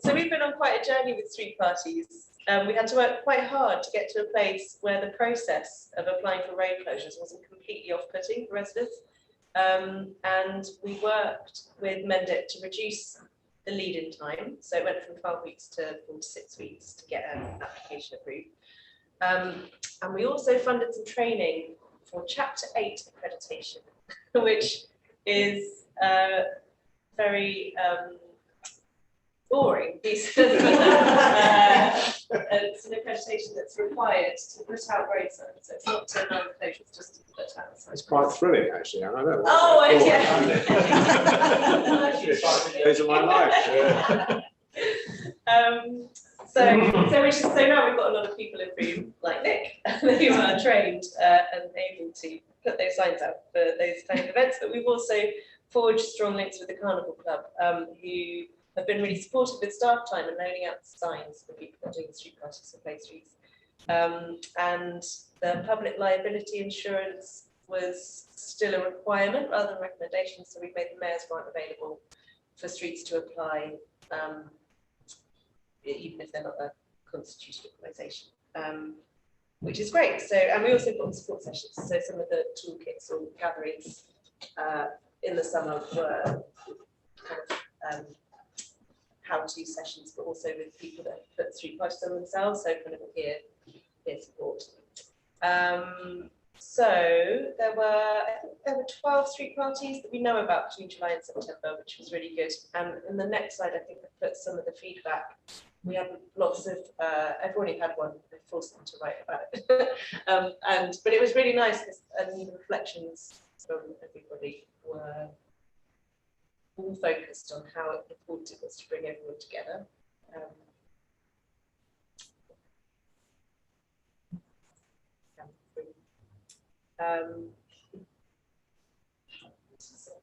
So we've been on quite a journey with street parties. We had to work quite hard to get to a place where the process of applying for road closures wasn't completely off-putting for residents. And we worked with Mendip to reduce the lead-in time. So it went from 12 weeks to 4 to 6 weeks to get an application approved. And we also funded some training for Chapter 8 accreditation, which is very boring piece of it's an accreditation that's required to put out road signs. So it's not to non-closure, it's just to put out signs. It's quite thrilling, actually. I know. Oh, yeah. Days of my life. So now we've got a lot of people in Broome, like Nick, who are trained and able to put those signs out for those kind of events. But we've also forged strong links with the Carnival Club, who have been really supportive with staff time and loaning out signs for people that are doing street parties and play streets. And the public liability insurance was still a requirement rather than recommendation, so we made the mayor's grant available for streets to apply, even if they're not a constituted organisation, which is great. So, and we also put on support sessions. So some of the toolkits or gatherings in the summer were kind of how-to sessions, but also with people that put street parties on themselves, so kind of peer support. So there were 12 street parties that we know about between July and September, which was really good. And in the next slide, I think I put some of the feedback we had lots of, I've already had one, I forced them to write about it. But it was really nice, and the reflections from everybody were all focused on how important it was to bring everyone together.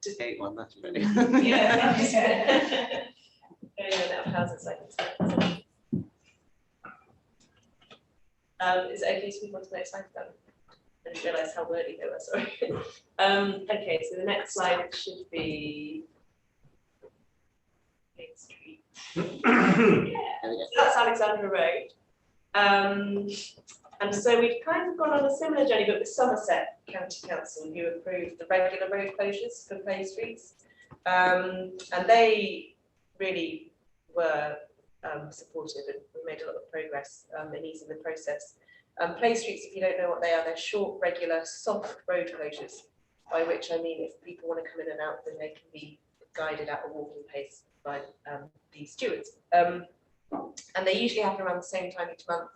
Debate one, that's really. Yeah. Going in and out of houses, like it's is it okay to move on to the next slide then? I didn't realise how wordy they were, sorry. Okay, so the next slide should be Main Street. Yeah, so that's Alexandra Road. And so we've kind of gone on a similar journey, but with Somerset County Council, who approved the regular road closures for play streets. And they really were supportive, and we made a lot of progress in easing the process. Play streets, if you don't know what they are, they're short, regular, soft road closures, by which I mean if people want to come in and out, then they can be guided at a walking pace by the stewards. And they usually happen around the same time each month.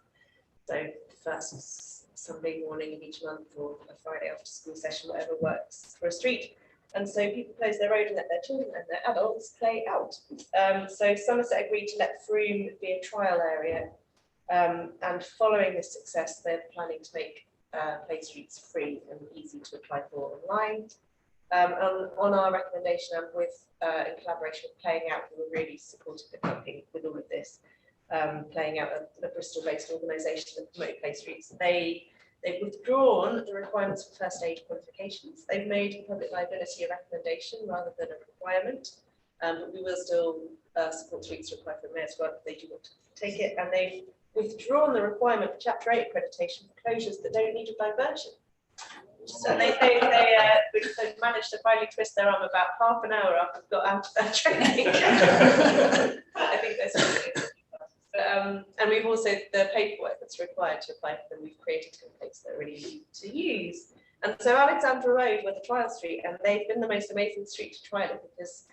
So the first Sunday morning of each month, or a Friday after school session, whatever works for a street. And so people close their road and let their children and their adults play out. So Somerset agreed to let Froome be a trial area. And following this success, they're planning to make play streets free and easy to apply for online. On our recommendation, and with in collaboration with Playing Out, who were really supportive of helping with all of this. Playing Out, a Bristol-based organisation that promote play streets. They've withdrawn the requirements for first aid qualifications. They've made public liability a recommendation rather than a requirement. But we will still support streets required for mayor's work if they do want to take it. And they've withdrawn the requirement for Chapter 8 accreditation for closures that don't need a diversion. So they've managed to finally twist their arm about half an hour after we've got out of their training. I think that's and we've also, the paperwork that's required to apply for them, we've created templates that are really easy to use. And so Alexandra Road were the trial street, and they've been the most amazing street to trial it because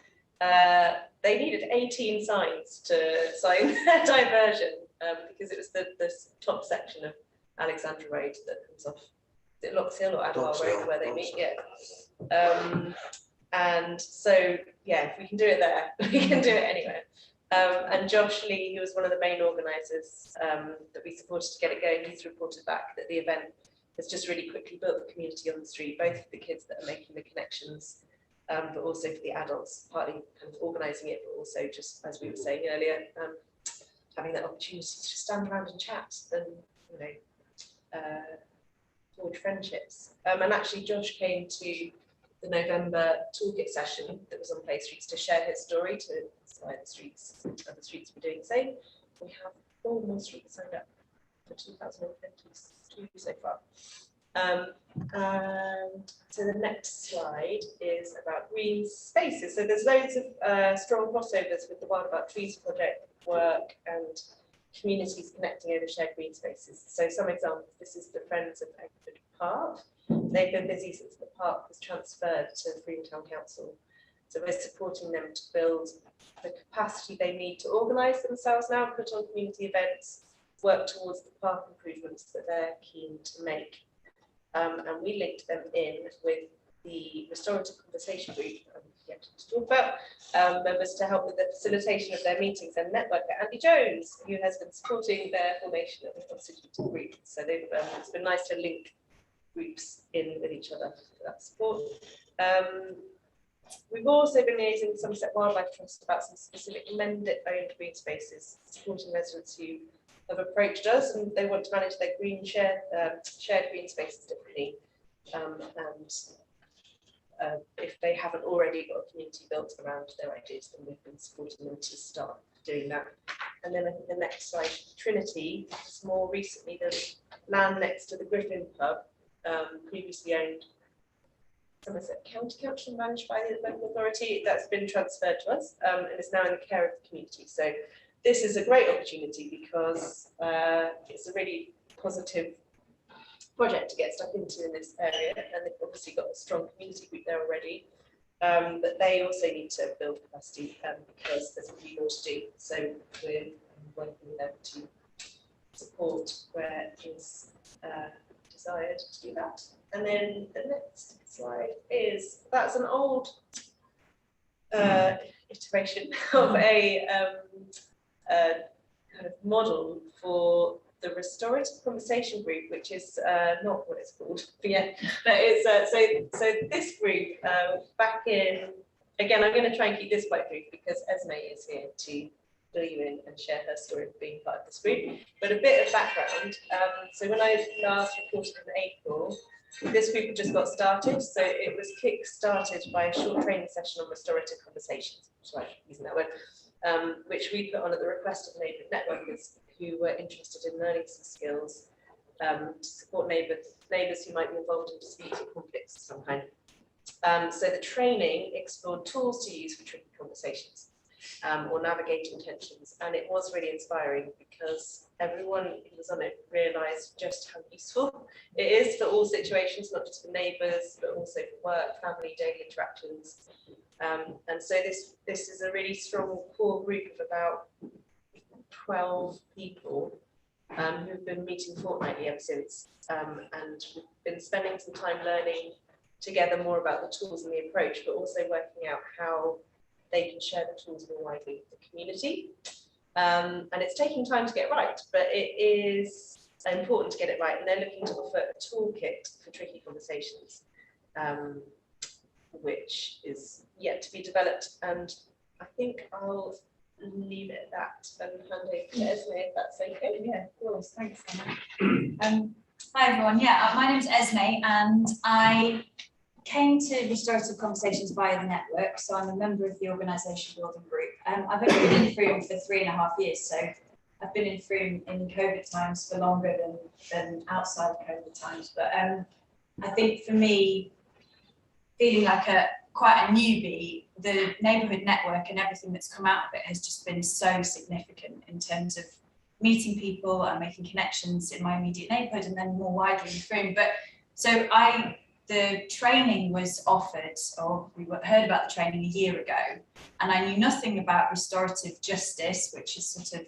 they needed 18 signs to sign their diversion because it was the top section of Alexandra Road that comes off. Is it Locks Hill or Adwell Road where they meet? Yeah. And so, yeah, if we can do it there, we can do it anywhere. And Josh Lee, who was one of the main organisers that we supported to get it going, he's reported back that the event has just really quickly built the community on the street, both for the kids that are making the connections, but also for the adults, partly kind of organising it, but also just, as we were saying earlier, having that opportunity to just stand around and chat and, you know, forge friendships. And actually Josh came to the November toolkit session that was on Play Streets to share his story to inspire the streets, other streets were doing the same. We have 4 more streets signed up for 2022 so far. And so the next slide is about green spaces. So there's loads of strong crossovers with the Wild About Trees project work and communities connecting over shared green spaces. So some examples, this is the Friends of Egbert Park. They've been busy since the park was transferred to Broomtown Council. So we're supporting them to build the capacity they need to organise themselves now, put on community events, work towards the park improvements that they're keen to make. And we linked them in with the Restorative Conversation Group, yet to talk about, members to help with the facilitation of their meetings and network. Andy Jones, who has been supporting their formation of the constitutive group. So they've, it's been nice to link groups in with each other for that support. We've also been liaising with Somerset Wildlife Trust about some specific Mendip-owned green spaces, supporting residents who have approached us and they want to manage their green shared green spaces differently. If they haven't already got a community built around their ideas, then we've been supporting them to start doing that. And then I think the next slide, Trinity, is more recently the land next to the Griffin pub, previously owned Somerset County Council, managed by the local authority. That's been transferred to us and is now in the care of the community. So this is a great opportunity because it's a really positive project to get stuck into in this area, and they've obviously got a strong community group there already. But they also need to build capacity because there's really more to do. So we're working with them to support where is desired to do that. And then the next slide that's an old iteration of a kind of model for the restorative conversation group, which is not what it's called, but yeah, but it's so this group back in, again, I'm going to try and keep this quite brief because Esme is here to fill you in and share her story of being part of this group. But a bit of background. So when I last reported in April, this group had just got started. So it was kick-started by a short training session on restorative conversations, sorry, using that word, which we put on at the request of neighbourhood networkers who were interested in learning some skills to support neighbours who might be involved in disputed conflicts of some kind. So the training explored tools to use for tricky conversations or navigating tensions, and it was really inspiring because everyone who was on it realised just how useful it is for all situations, not just for neighbours, but also for work, family, daily interactions. And so this is a really strong core group of about 12 people who've been meeting fortnightly ever since, and we've been spending some time learning together more about the tools and the approach, but also working out how they can share the tools more widely with the community. And it's taking time to get right, but it is important to get it right. And they're looking to offer a toolkit for tricky conversations, which is yet to be developed. And I think I'll leave it at that and hand over to Esme, if that's okay. Yeah, of course. Thanks, Anna. Hi everyone. Yeah, my name's Esme, and I came to Restorative Conversations via the network, so I'm a member of the organisation building group. I've only been in Frome for 3.5 years, so I've been in Frome in COVID times for longer than outside COVID times. But I think for me, feeling like quite a newbie, the neighbourhood network and everything that's come out of it has just been so significant in terms of meeting people and making connections in my immediate neighbourhood and then more widely in Frome. But so the training was offered, or we heard about the training a year ago, and I knew nothing about restorative justice, which is sort of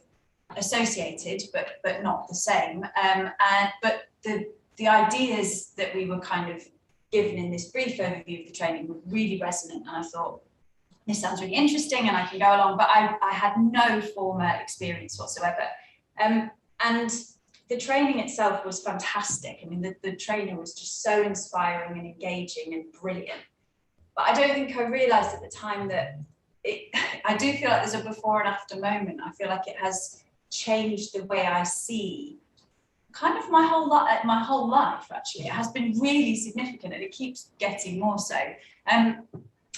associated but not the same. But the ideas that we were kind of given in this brief overview of the training were really resonant, and I thought, this sounds really interesting and I can go along, but I had no former experience whatsoever. And the training itself was fantastic. I mean, the trainer was just so inspiring and engaging and brilliant. But I don't think I realised at the time that I do feel like there's a before and after moment. I feel like it has changed the way I see kind of my whole life, actually. It has been really significant and it keeps getting more so.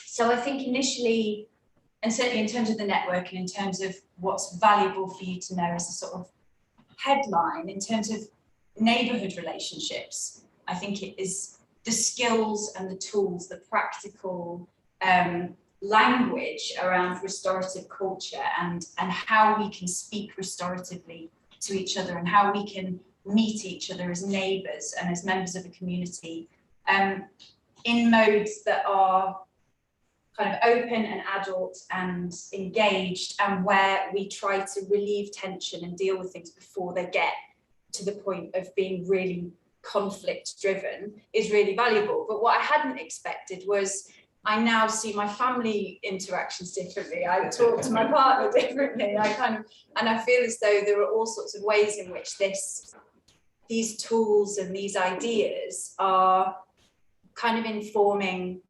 So I think initially, and certainly in terms of the network and in terms of what's valuable for you to know as a sort of headline, in terms of neighbourhood relationships, I think it is the skills and the tools, the practical language around restorative culture and how we can speak restoratively to each other and how we can meet each other as neighbours and as members of a community in modes that are kind of open and adult and engaged, and where we try to relieve tension and deal with things before they get to the point of being really conflict driven is really valuable. But what I hadn't expected was I now see my family interactions differently. I talk to my partner differently. And I feel as though there are all sorts of ways in which these tools and these ideas are kind of informing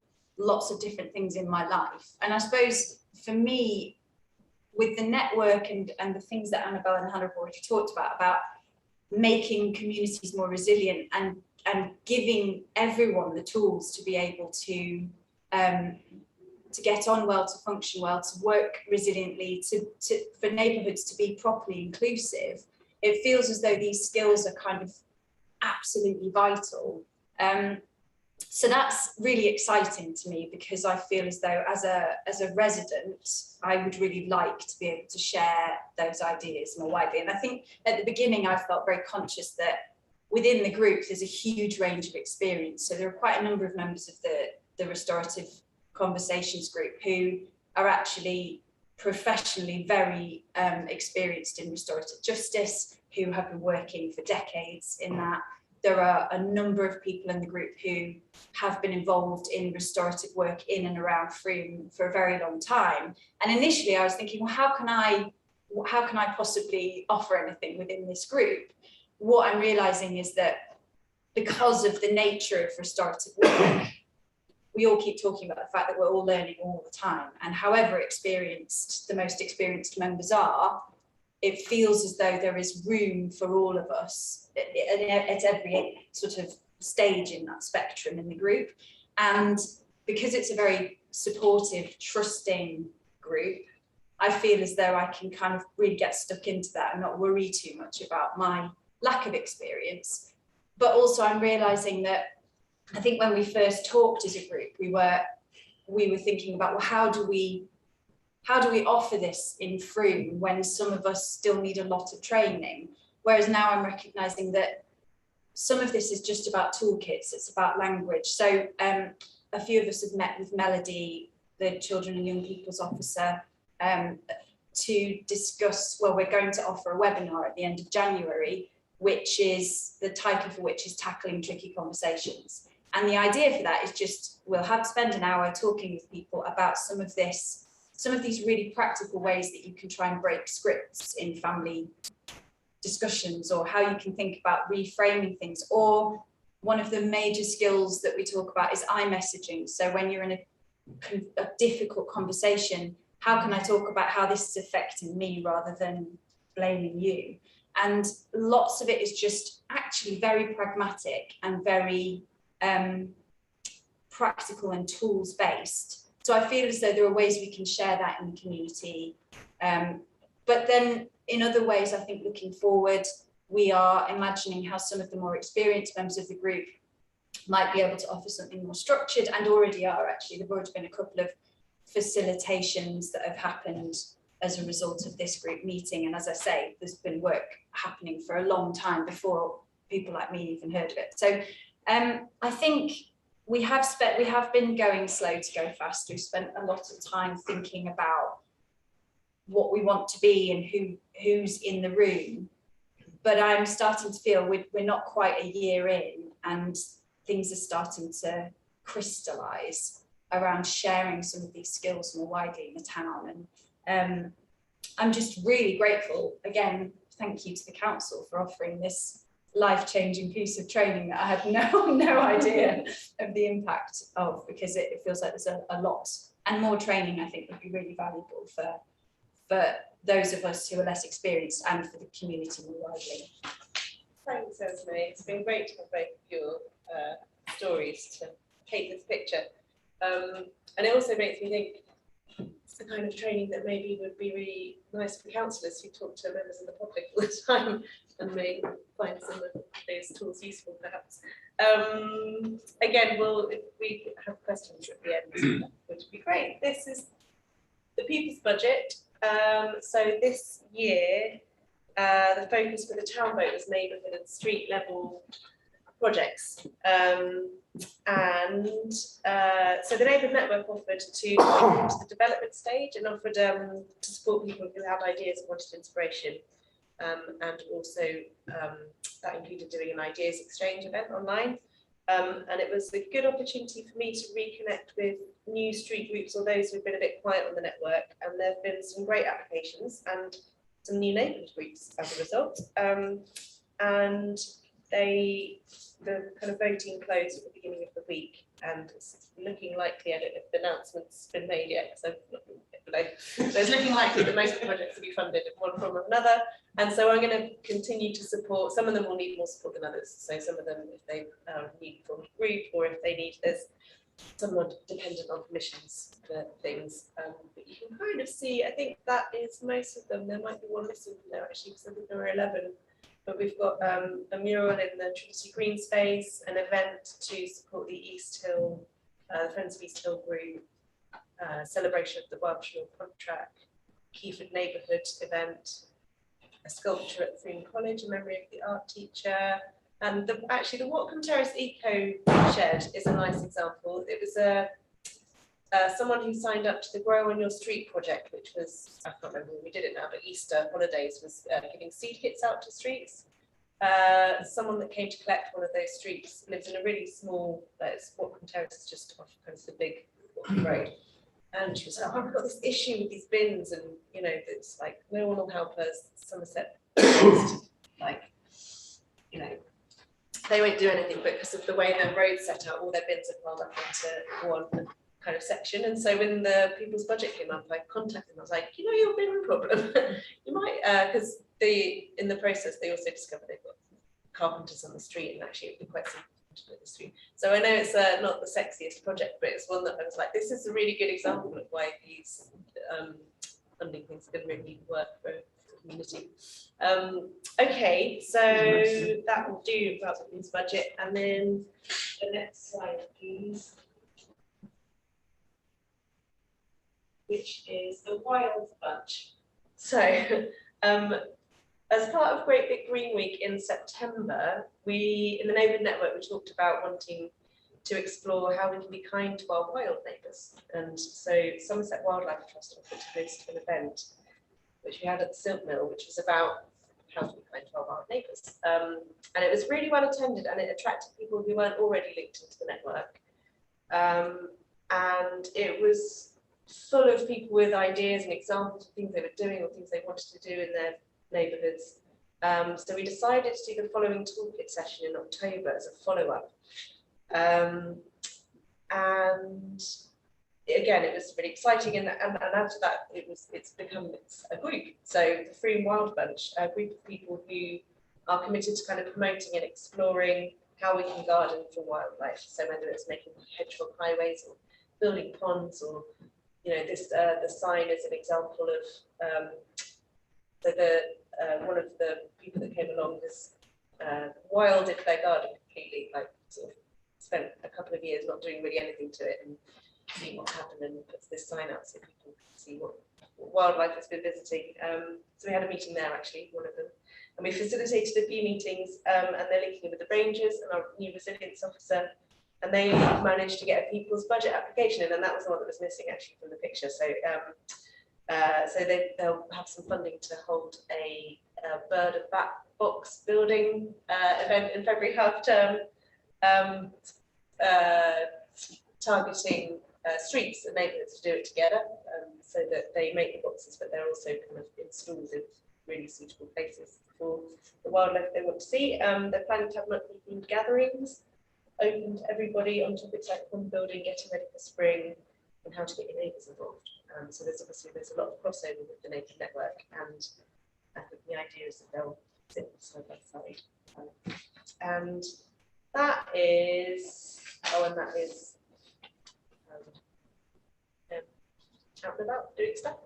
lots of different things in my life. And I suppose for me, with the network and the things that Annabelle and Hannah have already talked about making communities more resilient and giving everyone the tools to be able to get on well, to function well, to work resiliently, for neighbourhoods to be properly inclusive, it feels as though these skills are kind of absolutely vital. So that's really exciting to me, because I feel as though as a resident, I would really like to be able to share those ideas more widely. And I think at the beginning, I felt very conscious that within the group, there's a huge range of experience. So there are quite a number of members of the Restorative Conversations group who are actually professionally very experienced in restorative justice, who have been working for decades in that. There are a number of people in the group who have been involved in restorative work in and around Frome for a very long time. And initially I was thinking, well, how can I possibly offer anything within this group? What I'm realizing is that because of the nature of restorative work, we all keep talking about the fact that we're all learning all the time. And however experienced the most experienced members are, it feels as though there is room for all of us at every sort of stage in that spectrum in the group. And because it's a very supportive, trusting group, I feel as though I can kind of really get stuck into that and not worry too much about my lack of experience. But also I'm realizing that I think when we first talked as a group, we were thinking about, well, how do we offer this in Frome when some of us still need a lot of training? Whereas now I'm recognizing that some of this is just about toolkits, it's about language. So a few of us have met with Melody, the Children and Young People's Officer, to discuss, well, we're going to offer a webinar at the end of January, which is, the title for which is Tackling Tricky Conversations. And the idea for that is just, we'll spend an hour talking with people about some of these really practical ways that you can try and break scripts in family discussions, or how you can think about reframing things. Or one of the major skills that we talk about is iMessaging. So when you're in a difficult conversation, how can I talk about how this is affecting me rather than blaming you? And lots of it is just actually very pragmatic and very practical and tools based. So I feel as though there are ways we can share that in the community. But then in other ways, I think looking forward, we are imagining how some of the more experienced members of the group might be able to offer something more structured, and already are actually. There have already been a couple of facilitations that have happened as a result of this group meeting. And as I say, there's been work happening for a long time before people like me even heard of it. So I think we have been going slow to go fast. We've spent a lot of time thinking about what we want to be and who's in the room. But I'm starting to feel we're not quite a year in, and things are starting to crystallise around sharing some of these skills more widely in the town. And I'm just really grateful. Again, thank you to the council for offering this life-changing piece of training that I had no idea of the impact of, because it feels like there's a lot, and more training I think would be really valuable for those of us who are less experienced and for the community more widely. Thanks, Esme. It's been great to have both of your stories to paint this picture. And it also makes me think it's the kind of training that maybe would be really nice for councillors who talk to members of the public all the time and may find some of those tools useful, perhaps. Again, if we have questions at the end, which would be great. This is the People's Budget. So this year, the focus for the town vote was neighbourhood and street level projects. So the Neighbourhood Network offered to go into the development stage and offered to support people who had ideas and wanted inspiration. And also that included doing an ideas exchange event online. And it was a good opportunity for me to reconnect with new street groups or those who've been a bit quiet on the network. And there have been some great applications and some new neighbourhood groups as a result. And the kind of voting closed at the beginning of the week, and it's looking likely, I don't know if the announcement's been made yet, because I've not been below. So it's looking likely that most of the projects will be funded in one form or another. And so I'm going to continue to support. Some of them will need more support than others. So some of them, if they need from a group, or if they need, there's somewhat dependent on permissions for things. But you can kind of see, I think that is most of them. There might be one missing from there actually, because I think there were 11. But we've got a mural in the Trinity Green Space, an event to support the East Hill, the Friends of East Hill group, celebration of the Welshire Pump Track, Keyford Neighbourhood event, a sculpture at Frome College in memory of the art teacher, and actually the Watcombe Terrace Eco Shed is a nice example. It was someone who signed up to the Grow on Your Street project, which was, I can't remember when we did it now, but Easter holidays, was giving seed kits out to streets. Someone that came to collect one of those streets lives in a really small, Watcombe Terrace is just off kind of the big road. And she was like, oh, I've got this issue with these bins, and you know, it's like no one will help us. Somerset, like, you know, they won't do anything because of the way the road's set out. All their bins are piled up into one kind of section. And so when the people's budget came up, I contacted them. I was like, you know, your bin problem. You might, because in the process they also discovered they've got carpenters on the street, and actually it'd be quite simple to put the street. So I know it's not the sexiest project, but it's one that I was like, this is a really good example of why these funding things can really work for the community. Okay, so that will do about the Queen's budget, and then the next slide, please, which is the Wild Bunch. So as part of Great Big Green Week in September, in the Neighbourhood Network, we talked about wanting to explore how we can be kind to our wild neighbours. And so Somerset Wildlife Trust offered to host an event, which we had at the Silk Mill, which was about how to be kind to our wild neighbours. And it was really well attended, and it attracted people who weren't already linked into the network. And it was full of people with ideas and examples of things they were doing or things they wanted to do in their neighbourhoods. So we decided to do the following toolkit session in October as a follow-up. And again, it was really exciting, and after that it's become a group. So the Free Wild Bunch, a group of people who are committed to kind of promoting and exploring how we can garden for wildlife. So whether it's making hedgehog highways or building ponds, or you know, this the sign is an example of so one of the people that came along has wilded their garden completely, like sort of spent a couple of years not doing really anything to it and seeing what happened, and puts this sign out so people can see what wildlife has been visiting. So we had a meeting there, actually, one of them, and we facilitated a few meetings, and they're linking in with the Rangers and our new resilience officer, and they managed to get a people's budget application in, and that was the one that was missing actually from the picture. So so they'll have some funding to hold a bird and bat box building event in February half term, targeting streets and neighbourhoods to do it together, so that they make the boxes, but they're also kind of installed in really suitable places for the wildlife they want to see. They're planning to have monthly themed gatherings, open to everybody, on topics like pond building, getting ready for spring, and how to get your neighbours involved. So there's a lot of crossover with the Nature Network, and I think the idea is that they'll sit side by side. And that is, and that is out and about doing stuff.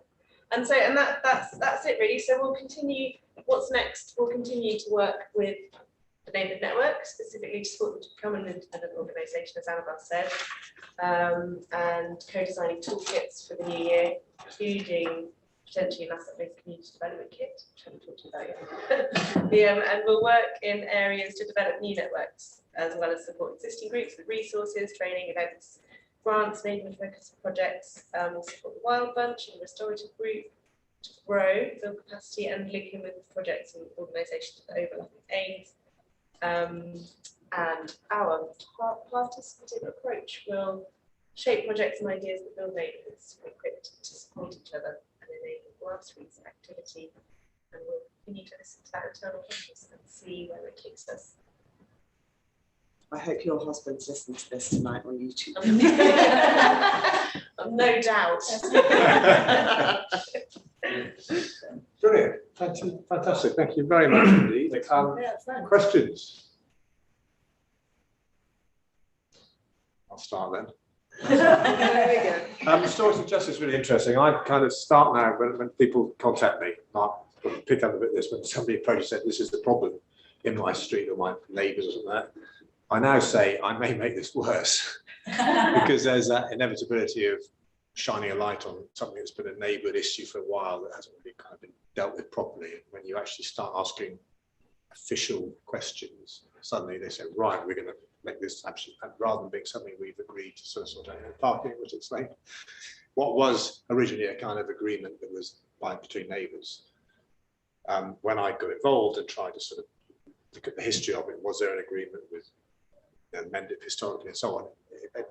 And so, and that's it really. So we'll continue. What's next? We'll continue to work with the Neighbourhood Network, specifically to support them to become an independent organisation, as Annabelle said, and co-designing toolkits for the new year, including potentially an asset-based community development kit, which I haven't talked about yet. And we'll work in areas to develop new networks, as well as support existing groups with resources, training, events, grants, neighbourhood focused projects. We'll support the Wild Bunch and restorative group to grow, build capacity, and link in with projects and organisations with overlapping aims. And our participative approach will shape projects and ideas that build neighbourhoods equipped to support each other and enable grassroots activity. And we'll continue to listen to that internal compass and see where it takes us. I hope your husband's listening to this tonight on YouTube. No doubt. Brilliant, fantastic. Thank you very much indeed. Questions? I'll start then. There we go. Stories of justice is really interesting. I kind of start now when people contact me. I pick up a bit this when somebody approaches and said, this is the problem in my street or my neighbours or something like that. I now say I may make this worse because there's that inevitability of shining a light on something that's been a neighbourhood issue for a while that hasn't really kind of been dealt with properly. And when you actually start asking official questions, suddenly they said, right, we're going to make this absolute, rather than being something we've agreed to sort of parking, which explained what was originally a kind of agreement that was between neighbours. When I got involved and tried to sort of look at the history of it, was there an agreement with amended historically and so on?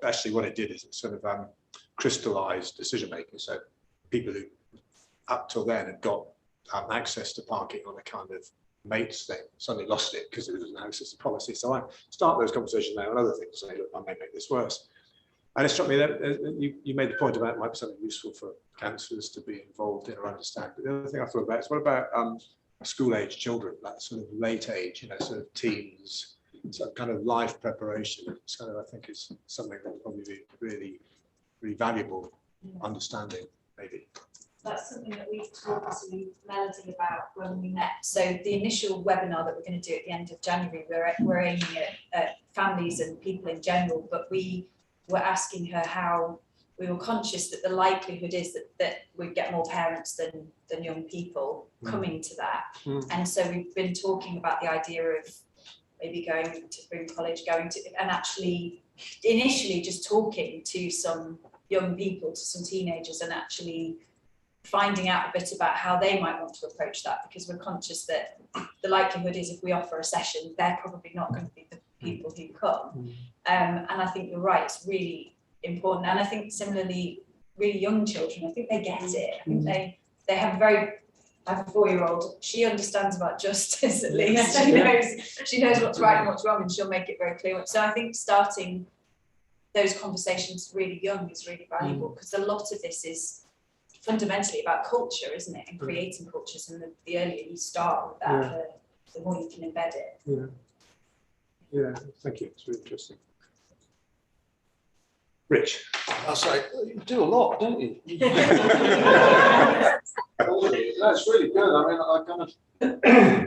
Actually, what it did is it sort of crystallised decision making. So people who up till then had got access to parking on a kind of mates thing suddenly lost it because there was an access to policy. So I start those conversations now and other things, say, look, I may make this worse. And it struck me that you made the point about it might be something useful for councillors to be involved in or understand. But the other thing I thought about is what about school-age children, that sort of late age, you know, sort of teens, so kind of life preparation. It's kind of, I think, is something that will probably be really, really valuable understanding, maybe. That's something that we've talked to Melody about when we met. So the initial webinar that we're going to do at the end of January, we're aiming at families and people in general, but we were asking her how we were conscious that the likelihood is that we'd get more parents than young people coming to that. And so we've been talking about the idea of maybe going to Broom College, and actually initially just talking to some young people, to some teenagers, and actually finding out a bit about how they might want to approach that, because we're conscious that the likelihood is if we offer a session, they're probably not going to be the people who come. And I think you're right, it's really important. And I think similarly, really young children, I think they get it. I think they have I have a 4-year-old, she understands about justice at least. She knows what's right and what's wrong, and she'll make it very clear. So I think starting those conversations really young is really valuable, because a lot of this is fundamentally about culture, isn't it? And creating cultures, and the earlier you start with that, the more you can embed it. Yeah, thank you. It's really interesting. Rich. I'll say, you do a lot, don't you? That's really good. I mean, I kind of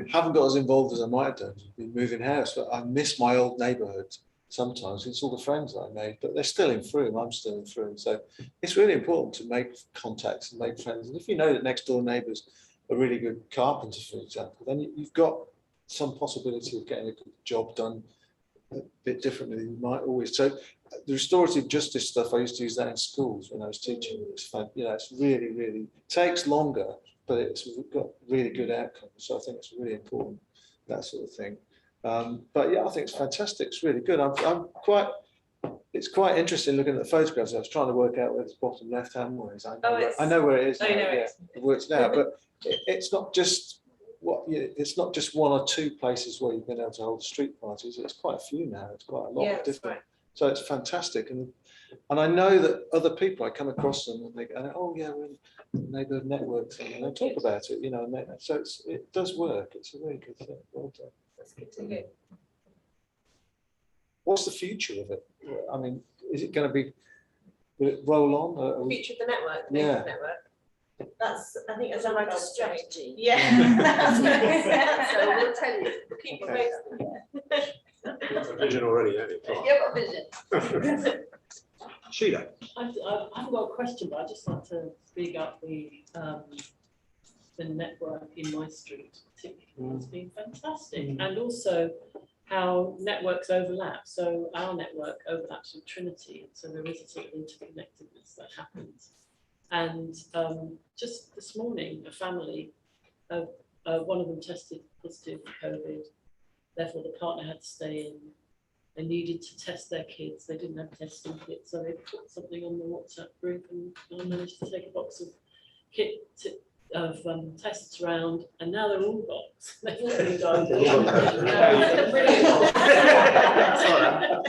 haven't got as involved as I might have done. Been moving house, but I miss my old neighbourhood sometimes. It's all the friends that I made, but they're still in Frome. I'm still in Frome. So it's really important to make contacts and make friends. And if you know that next door neighbours are really good carpenters, for example, then you've got some possibility of getting a good job done a bit differently than you might always. So the restorative justice stuff, I used to use that in schools when I was teaching. It's fun. You know, it's really, really takes longer, but it's got really good outcomes. So I think it's really important, that sort of thing. But yeah, I think it's fantastic. It's really good. It's quite interesting looking at the photographs. I was trying to work out where this bottom left-hand one is. I know where it is. Now. Yeah, it works now. But it's not just it's not just one or two places where you've been able to hold street parties. It's quite a few now. It's quite a lot of different. Right. So it's fantastic. And I know that other people, I come across them and they go, oh yeah, we're in neighbourhood network thing, and they talk about it, you know. So it does work. It's a really good thing. Well done. That's good to hear. What's the future of it? I mean, is it going to be? Will it roll on? The future of the network. Yeah. Network. I think that's like a strategy. Yeah. So we'll tell you. We'll keep you posted. You've got a vision already, haven't you? You've got a vision. Sheila. I haven't got a question, but I just like to big up the network in my street, particularly. It's been fantastic, and also how networks overlap. So our network overlaps with Trinity, so there is a sort of interconnectedness that happens. And just this morning, a family, one of them tested positive for COVID. Therefore, the partner had to stay in. They needed to test their kids. They didn't have testing kits, so they put something on the WhatsApp group, and I managed to take a box of tests around, and now they're all boxed. They've all been done.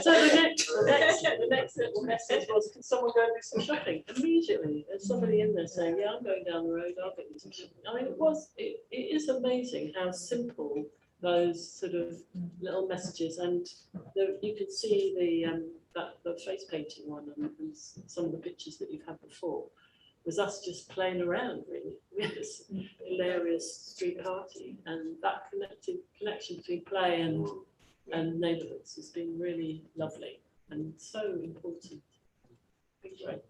So the next little message was, can someone go and do some shopping? Immediately, there's somebody in there saying, yeah, I'm going down the road, I'll get you some shopping. I mean, it is amazing how simple those sort of little messages, and you could see the face painting one and some of the pictures that you've had before was us just playing around, really. We had this hilarious street party, and that connection between play and neighbourhoods has been really lovely and so important. Great.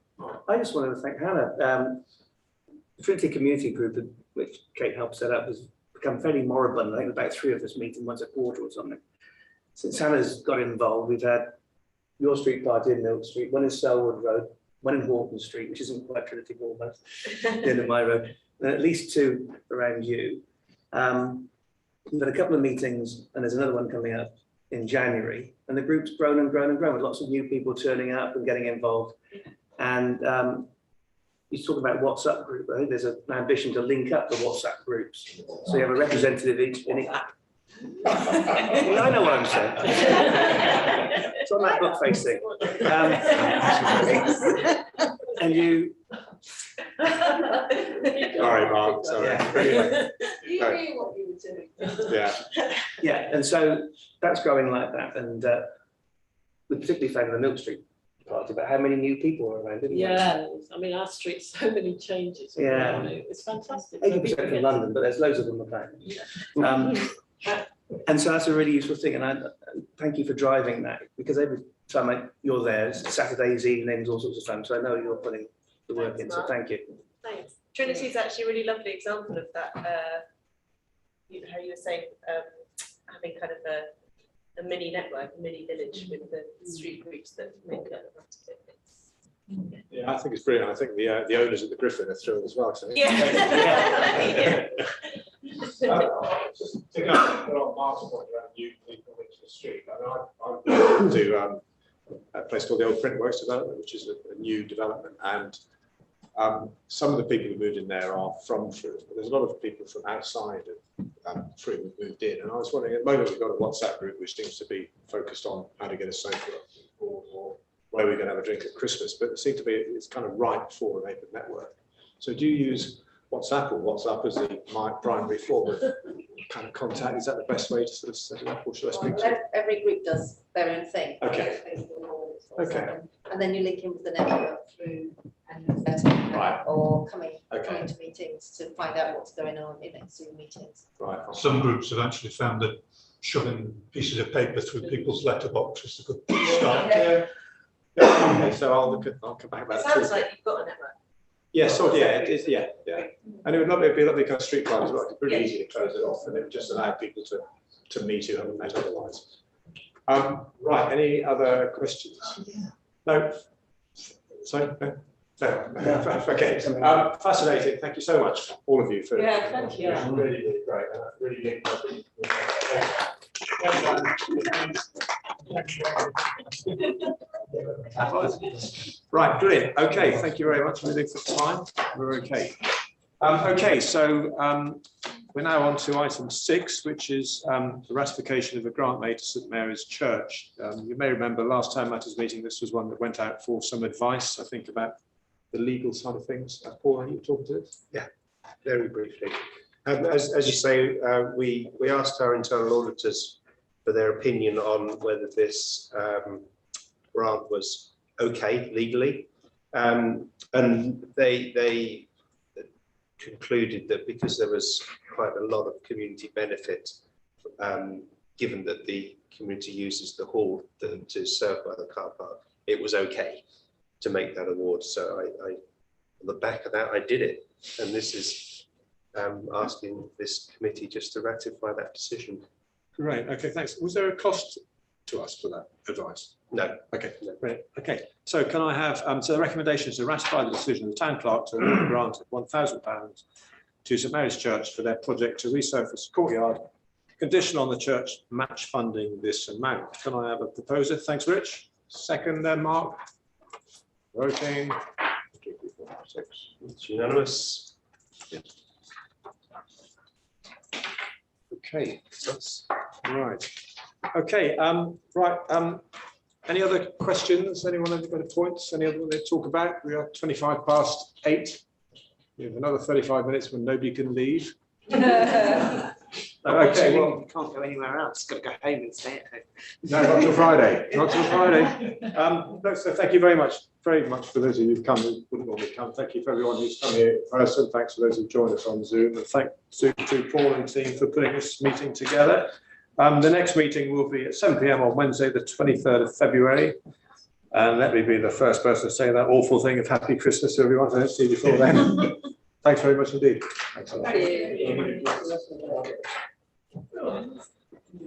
I just wanted to thank Hannah. The Trinity Community Group, which Kate helped set up, has become fairly moribund. I think about 3 of us meeting once a quarter or something. since Hannah's got involved, we've had your street party in Milk Street, one in Selwood Road, one in Horton Street, which isn't quite Trinity almost, the end of my road, and at least 2 around you. We've had a couple of meetings, and there's another one coming up in January, and the group's grown and grown and grown with lots of new people turning up and getting involved. And you talk about WhatsApp group. I think there's an ambition to link up the WhatsApp groups, so you have a representative each in it. Well, I know what I'm saying. It's on that book face thing. And you. Sorry, Mark. Sorry. Yeah. You knew what you were doing. Yeah. Yeah, and so that's growing like that, and we particularly found the Milk Street party, but how many new people are around, didn't we? Yeah, I mean, our street's so many changes. Yeah. It's fantastic. 80% from London, but there's loads of them apparently. And so that's a really useful thing, and I thank you for driving that, because every time you're there, it's Saturdays, evenings, all sorts of fun, so I know you're putting the work in, so thank you. Thanks. Trinity is actually a really lovely example of that. You know, how you were saying, having kind of a mini network, a mini village with the street groups that make up it. Yeah, I think it's brilliant. I think the owners of the Griffin are thrilled as well. So. Yeah. Just to go on Mark's point around new people into the street, I've been to a place called the Old Printworks development, which is a new development, and some of the people who moved in there are from Frome, but there's a lot of people from outside of Frome who moved in, and I was wondering, at the moment we've got a WhatsApp group which seems to be focused on how to get a sofa or where we're going to have a drink at Christmas, but it seems to be, it's kind of ripe for an open network. So do you use WhatsApp or WhatsApp as my primary form of kind of contact? Is that the best way to sort of set it up, or should I speak to? Every group does their own thing. Okay. Okay. And then you link in with the network through Right. or coming to meetings to find out what's going on in Zoom meetings. Right. Some groups have actually found that shoving pieces of paper through people's letterbox is a good start. Yeah. Okay, so I'll come back It about sounds that. like you've got a network. Yes, so yeah, it is, yeah. And it would be a lovely kind of street party as well. It's pretty easy to close it off, and it would just allow people to meet who haven't met otherwise. Right, any other questions? No? Sorry? No? No. Okay. Fascinating. Thank you so much, all of you, for Thank you. really, really great. Really right, brilliant. Okay, thank you very much for the time. We're okay. Okay, so we're now on to item 6, which is the ratification of a grant made to St Mary's Church. You may remember last time at this meeting, this was one that went out for some advice, I think, about the legal side of things. Paul, are you talking to us? Yeah, very briefly. As you say, we asked our internal auditors for their opinion on whether this grant was okay legally, and they concluded that because there was quite a lot of community benefit, given that the community uses the hall that is served by the car park, it was okay to make that award. So I on the back of that, I did it, and this is asking this committee just to ratify that decision. Great. Okay, thanks. Was there a cost to us for that advice? No. Okay. No. Brilliant. Okay. So can I have so the recommendation is to ratify the decision of the town clerk to award a grant of £1,000 to St Mary's Church for their project to resurface the courtyard, conditional on the church match funding this amount. Can I have a proposer? Thanks, Rich. Second, then, Mark. Voting. 2, 3, 4, 5, 6. It's unanimous. Yeah. Okay, that's right. Okay, right. Any other questions? Anyone have got points? Any other to talk about? We are 25 past 8. We have another 35 minutes when nobody can leave. Okay, well, you can't go anywhere else. Got to go home and stay at home. no, not till Friday. Not till Friday. No, so thank you very much for those of you who've come who wouldn't normally come. Thank you for everyone who's come here in person. Thanks for those who've joined us on Zoom, and thanks to Paul and team for putting this meeting together. The next meeting will be at 7 p.m. on Wednesday, the 23rd of February. And let me be the first person to say that awful thing of Happy Christmas to everyone. I don't see you before then. Thanks very much indeed. Thanks a lot. Great.